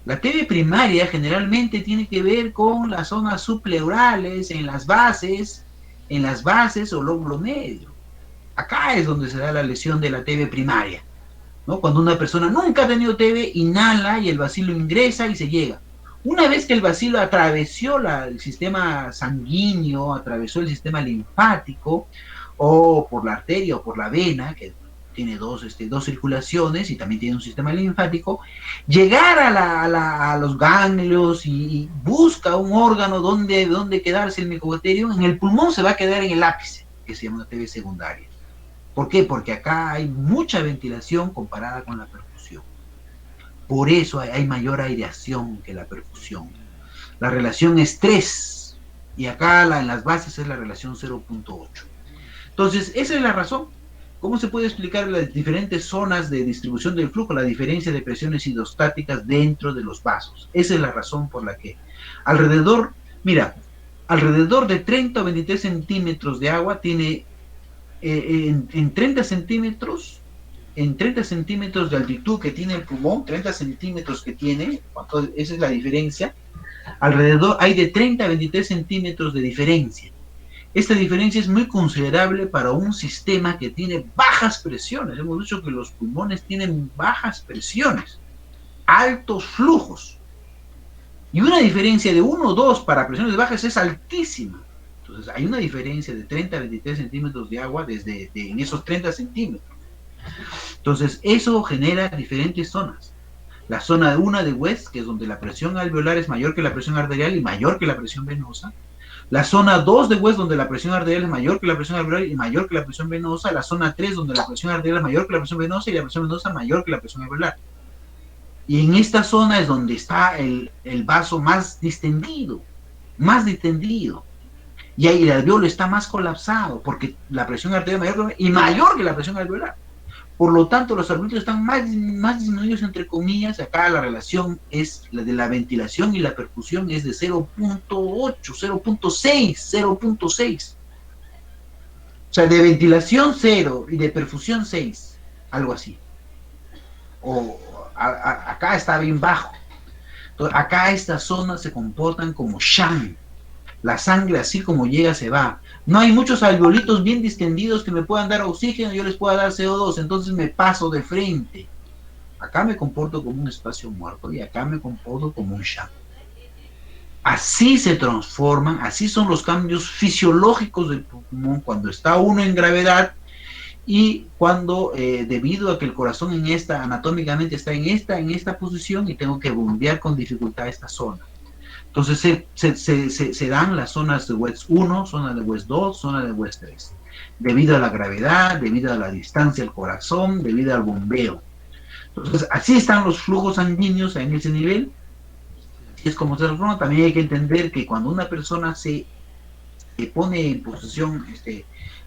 La TB primaria generalmente tiene que ver con las zonas subpleurales, en las bases o lóbulo medio. Acá es donde se da la lesión de la TB primaria, ¿no? Cuando una persona nunca ha tenido TB, inhala y el bacilo ingresa y se llega. Una vez que el bacilo atravesó el sistema sanguíneo, atravesó el sistema linfático, o por la arteria o por la vena, que tiene dos circulaciones y también tiene un sistema linfático, llegar a los ganglios y busca un órgano donde quedarse el micobacterio, en el pulmón se va a quedar en el ápice, que se llama una TB secundaria. ¿Por qué? Porque acá hay mucha ventilación comparada con la perfusión. Por eso hay mayor aireación que la perfusión. La relación es 3 y acá en las bases es la relación 0.8. Entonces, esa es la razón. ¿Cómo se puede explicar las diferentes zonas de distribución del flujo, la diferencia de presiones hidrostáticas dentro de los vasos? Esa es la razón por la que alrededor de 30 o 23 centímetros de agua tiene en 30 centímetros de altitud que tiene el pulmón, 30 centímetros que tiene, esa es la diferencia, alrededor hay de 30 a 23 centímetros de diferencia. Esta diferencia es muy considerable para un sistema que tiene bajas presiones. Hemos dicho que los pulmones tienen bajas presiones, altos flujos. Y una diferencia de 1 o 2 para presiones bajas es altísima. Entonces hay una diferencia de 30 a 23 centímetros de agua en esos 30 centímetros. Entonces eso genera diferentes zonas. La zona 1 de West, que es donde la presión alveolar es mayor que la presión arterial y mayor que la presión venosa. La zona 2 de West, donde la presión arterial es mayor que la presión alveolar y mayor que la presión venosa. La zona 3, donde la presión arterial es mayor que la presión venosa y la presión venosa mayor que la presión alveolar. Y en esta zona es donde está el vaso más distendido. Y ahí el alveolo está más colapsado, porque la presión arterial es mayor que la presión alveolar. Por lo tanto, los alveolos están más disminuidos, entre comillas. Acá la relación es la de la ventilación y la perfusión es de 0.8, 0.6, 0.6. O sea, de ventilación 0 y de perfusión 6, algo así. Acá está bien bajo. Entonces, acá estas zonas se comportan como shunt. La sangre así como llega se va. No hay muchos alveolitos bien distendidos que me puedan dar oxígeno, yo les pueda dar CO2, entonces me paso de frente. Acá me comporto como un espacio muerto y acá me comporto como un shunt. Así se transforman, así son los cambios fisiológicos del pulmón cuando está uno en gravedad y cuando debido a que el corazón anatómicamente está en esta posición y tengo que bombear con dificultad esta zona. Entonces se dan las zonas de West 1, zona de West 2, zona de West 3, debido a la gravedad, debido a la distancia al corazón, debido al bombeo. Entonces así están los flujos sanguíneos en ese nivel. Así es como se transforma. También hay que entender que cuando una persona se pone en posición,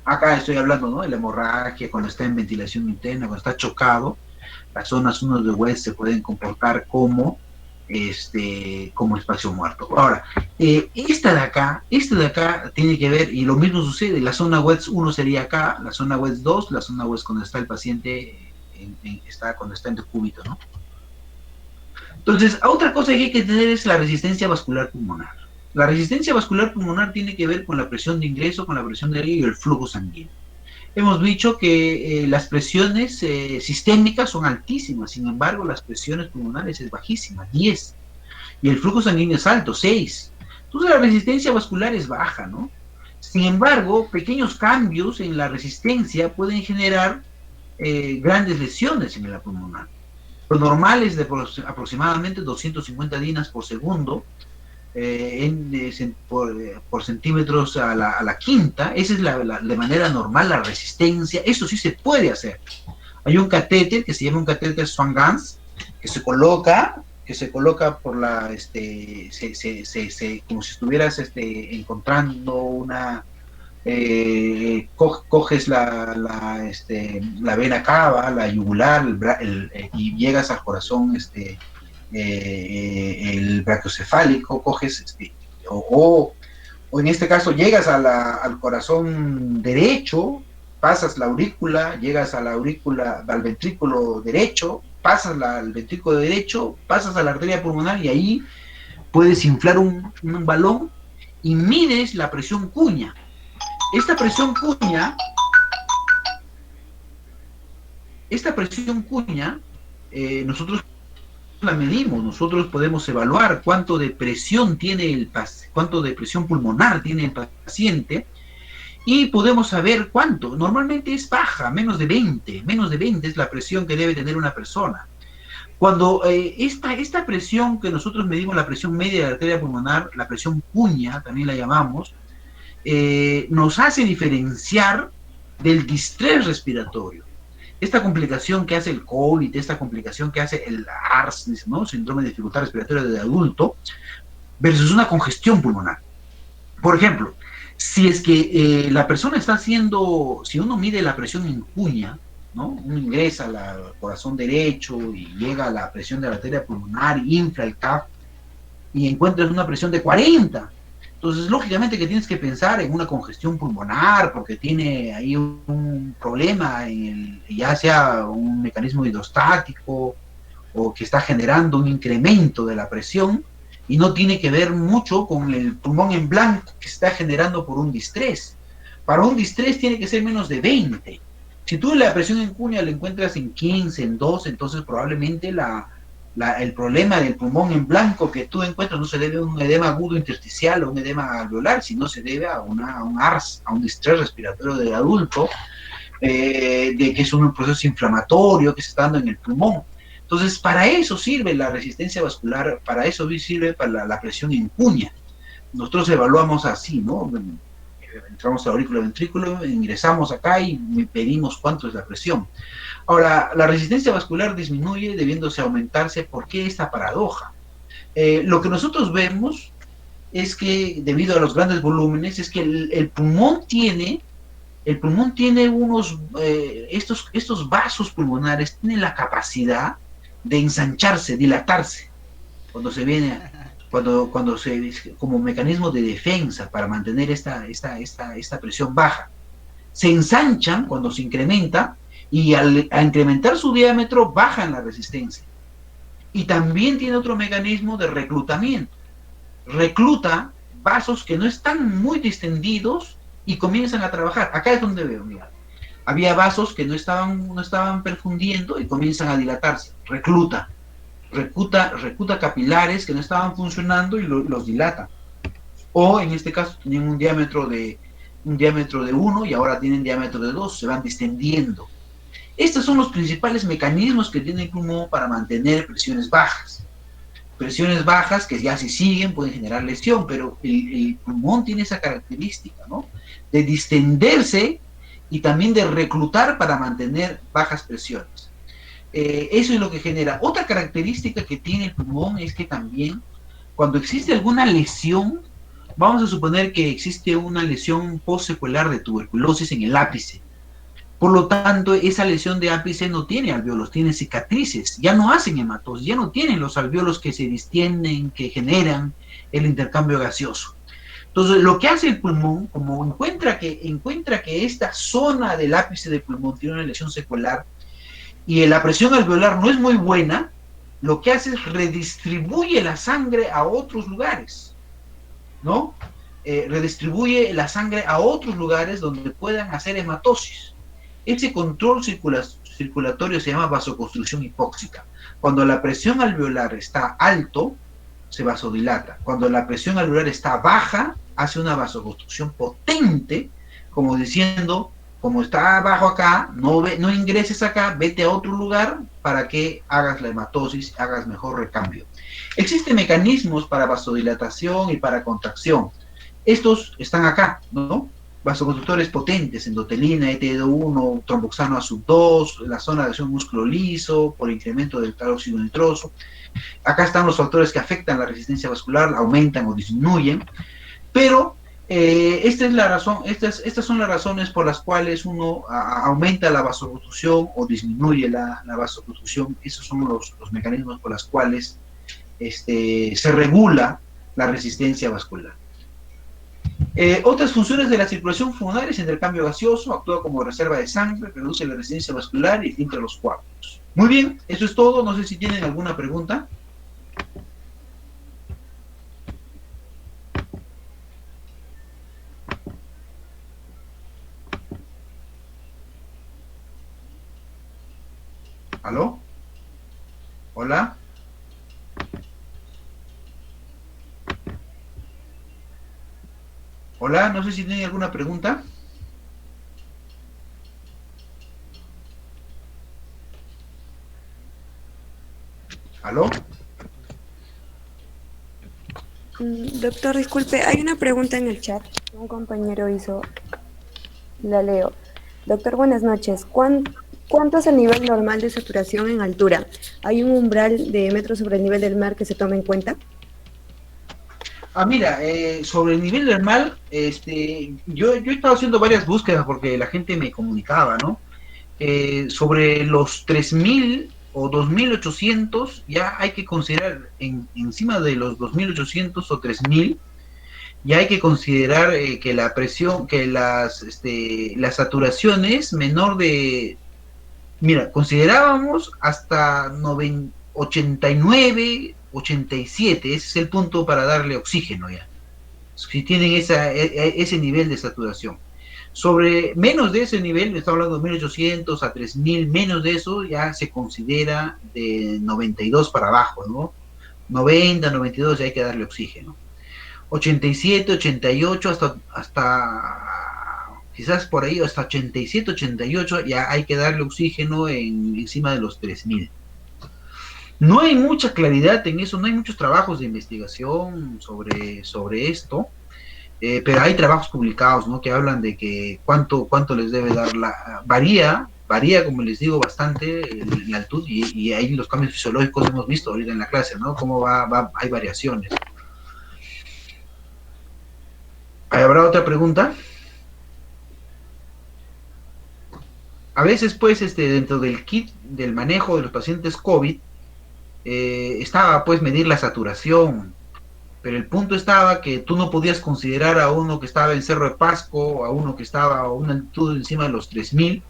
acá estoy hablando, ¿no?, de la hemorragia, cuando está en ventilación interna, cuando está chocado, las zonas 1 de West se pueden comportar como espacio muerto. Ahora, esta de acá tiene que ver, y lo mismo sucede, la zona West 1 sería acá, la zona West 2, la zona West cuando está el paciente, cuando está en decúbito, ¿no? Entonces, otra cosa que hay que entender es la resistencia vascular pulmonar. La resistencia vascular pulmonar tiene que ver con la presión de ingreso, con la presión de aire y el flujo sanguíneo. Hemos dicho que las presiones sistémicas son altísimas, sin embargo las presiones pulmonares es bajísima, 10, y el flujo sanguíneo es alto, 6. Entonces la resistencia vascular es baja, ¿no? Sin embargo, pequeños cambios en la resistencia pueden generar grandes lesiones en la pulmonar. Lo normal es de aproximadamente 250 dinas por segundo, por centímetros a la quinta. Esa es de manera normal la resistencia. Eso sí se puede hacer. Hay un catéter que se llama un catéter Swan-Ganz, que se coloca por la, como si estuvieras encontrando una, coges la vena cava, la yugular, y llegas al corazón, el brachiocefálico, coges, o en este caso llegas al corazón derecho, pasas la aurícula, llegas a la aurícula, al ventrículo derecho, pasas al ventrículo derecho, pasas a la arteria pulmonar y ahí puedes inflar un balón y mides la presión cuña. Esta presión cuña, nosotros la medimos, nosotros podemos evaluar cuánto de presión tiene cuánto de presión pulmonar tiene el paciente, y podemos saber cuánto. Normalmente es baja, menos de 20 es la presión que debe tener una persona. Cuando esta presión que nosotros medimos, la presión media de la arteria pulmonar, la presión cuña, también la llamamos, nos hace diferenciar del distrés respiratorio. Esta complicación que hace el COVID, esta complicación que hace el ARS, ¿no? Síndrome de dificultad respiratoria de adulto, versus una congestión pulmonar. Por ejemplo, si es que la persona está haciendo, si uno mide la presión en cuña, ¿no? Uno ingresa al corazón derecho y llega a la presión de la arteria pulmonar, infla el CAF y encuentras una presión de 40. Entonces, lógicamente que tienes que pensar en una congestión pulmonar, porque tiene ahí un problema, ya sea un mecanismo hidrostático o que está generando un incremento de la presión, y no tiene que ver mucho con el pulmón en blanco que se está generando por un distrés. Para un distrés tiene que ser menos de 20. Si tú la presión en cuña la encuentras en 15, en 12, entonces probablemente el problema del pulmón en blanco que tú encuentras no se debe a un edema agudo intersticial o un edema alveolar, sino se debe a un ARS, a un distrés respiratorio del adulto, de que es un proceso inflamatorio que se está dando en el pulmón. Entonces, para eso sirve la resistencia vascular, para eso sirve para la presión en cuña. Nosotros evaluamos así, ¿no? Entramos al aurículo ventrículo, ingresamos acá y pedimos cuánto es la presión. Ahora, la resistencia vascular disminuye debiéndose aumentarse. ¿Por qué esta paradoja? Lo que nosotros vemos es que, debido a los grandes volúmenes, es que el pulmón tiene estos vasos pulmonares tienen la capacidad de ensancharse, dilatarse, como mecanismo de defensa para mantener esta presión baja. Se ensanchan cuando se incrementa, y a incrementar su diámetro bajan la resistencia. Y también tiene otro mecanismo de reclutamiento. Recluta vasos que no están muy distendidos y comienzan a trabajar. Acá es donde veo, mira. Había vasos que no estaban perfundiendo y comienzan a dilatarse. Recluta capilares que no estaban funcionando y los dilata. O en este caso tenían un diámetro de 1 y ahora tienen diámetro de 2, se van distendiendo. Estos son los principales mecanismos que tiene el pulmón para mantener presiones bajas. Presiones bajas que ya si siguen pueden generar lesión, pero el pulmón tiene esa característica, ¿no? De distenderse y también de reclutar para mantener bajas presiones. Eso es lo que genera. Otra característica que tiene el pulmón es que también cuando existe alguna lesión, vamos a suponer que existe una lesión postsecular de tuberculosis en el ápice. Por lo tanto, esa lesión de ápice no tiene alvéolos, tiene cicatrices, ya no hacen hematosis, ya no tienen los alvéolos que se distienden, que generan el intercambio gaseoso. Entonces, lo que hace el pulmón, como encuentra que esta zona del ápice del pulmón tiene una lesión secular y la presión alveolar no es muy buena, lo que hace es redistribuye la sangre a otros lugares, ¿no? Redistribuye la sangre a otros lugares donde puedan hacer hematosis. Ese control circulatorio se llama vasoconstricción hipóxica. Cuando la presión alveolar está alto, se vasodilata. Cuando la presión alveolar está baja, hace una vasoconstricción potente, como diciendo, como está abajo acá, no ingreses acá, vete a otro lugar para que hagas la hematosis, hagas mejor recambio. Existen mecanismos para vasodilatación y para contracción. Estos están acá, ¿no? Vasoconstrictores potentes, endotelina, ETD1, tromboxano a sub 2, la zona de acción músculo liso, por incremento del caróxido nitroso. Acá están los factores que afectan la resistencia vascular, aumentan o disminuyen, pero esta es la razón, estas son las razones por las cuales uno aumenta la vasoconstricción o disminuye la vasoconstricción. Esos son los mecanismos por los cuales se regula la resistencia vascular. Otras funciones de la circulación pulmonar es intercambio gaseoso, actúa como reserva de sangre, reduce la resistencia vascular y filtra los coágulos. Muy bien, eso es todo. No sé si tienen alguna pregunta. ¿Aló? ¿Hola? Hola, no sé si tienen alguna pregunta. ¿Aló? Doctor, disculpe, hay una pregunta en el chat que un compañero hizo. La leo. Doctor, buenas noches. ¿Cuánto es el nivel normal de saturación en altura? ¿Hay un umbral de metros sobre el nivel del mar que se tome en cuenta? Mira, sobre el nivel del mar, yo he estado haciendo varias búsquedas porque la gente me comunicaba, ¿no? Sobre los 3000 o 2800, ya hay que considerar, encima de los 2800 o 3000, ya hay que considerar que la presión, que la saturación es menor de, mira, considerábamos hasta 89, 87, ese es el punto para darle oxígeno ya, si tienen ese nivel de saturación. Sobre menos de ese nivel, estamos hablando de 1800 a 3000, menos de eso ya se considera de 92 para abajo, ¿no? 90, 92 ya hay que darle oxígeno. 87, 88 hasta quizás por ahí hasta 87, 88 ya hay que darle oxígeno encima de los 3000. No hay mucha claridad en eso, no hay muchos trabajos de investigación sobre esto, pero hay trabajos publicados, ¿no? Que hablan de que cuánto les debe dar varía, como les digo, bastante la altura, y ahí los cambios fisiológicos hemos visto ahorita en la clase, ¿no? Cómo hay variaciones. ¿Habrá otra pregunta? A veces, pues, dentro del kit del manejo de los pacientes COVID, estaba, pues, medir la saturación, pero el punto estaba que tú no podías considerar a uno que estaba en Cerro de Pasco, a uno que estaba a una altitud encima de los 3000,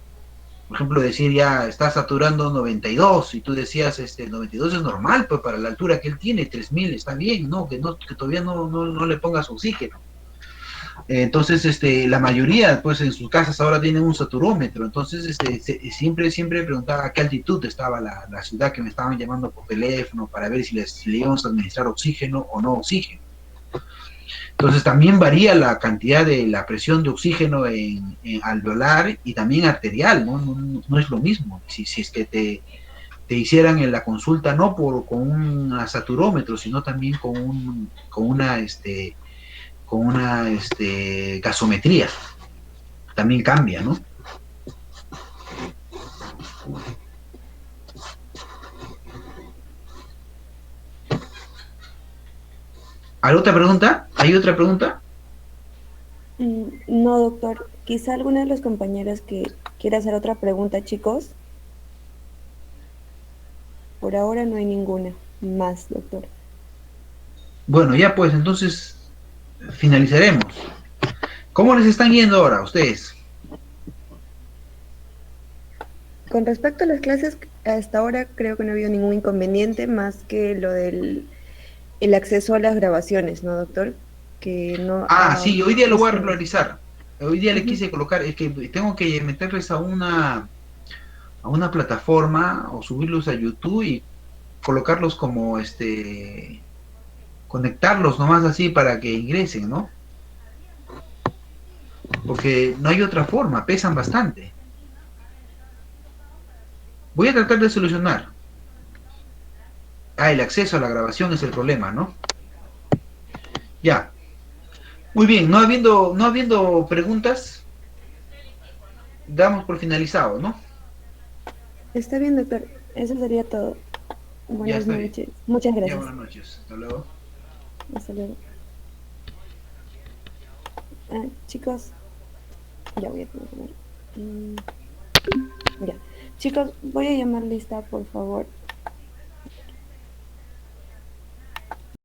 por ejemplo, decir ya está saturando 92, y tú decías, 92 es normal, pues para la altura que él tiene, 3000 está bien, ¿no? Que todavía no le pongas oxígeno. Entonces, la mayoría, pues en sus casas ahora tienen un saturómetro, entonces siempre preguntaba a qué altitud estaba la ciudad, que me estaban llamando por teléfono para ver si le íbamos a administrar oxígeno o no oxígeno. Entonces también varía la cantidad de la presión de oxígeno en alveolar y también arterial, ¿no? No es lo mismo. Si es que te hicieran en la consulta no con un saturómetro, sino también con una gasometría. También cambia, ¿no? ¿Hay otra pregunta? ¿Hay otra pregunta? No, doctor. Quizá alguno de los compañeros que quiera hacer otra pregunta, chicos. Por ahora no hay ninguna más, doctor. Bueno, ya pues, entonces finalizaremos. ¿Cómo les están yendo ahora a ustedes? Con respecto a las clases, hasta ahora creo que no ha habido ningún inconveniente más que lo del el acceso a las grabaciones, ¿no, doctor? Que no Sí, hoy día lo voy a visto. regularizar. Hoy día le quise colocar, es que tengo que meterles a una plataforma o subirlos a YouTube y colocarlos como conectarlos nomás así para que ingresen, ¿no? porque no hay otra forma, pesan bastante. Voy a tratar de solucionar. El acceso a la grabación es el problema, ¿no? Ya. Muy bien, no habiendo preguntas, damos por finalizado, ¿no? Está bien, doctor. Eso sería todo. Ya Buenas está bien. noches. Muchas Ya, gracias. buenas noches. Hasta luego. Hasta luego. Chicos, ya voy a tener que comer. Ya. Chicos, voy a llamar lista, por favor.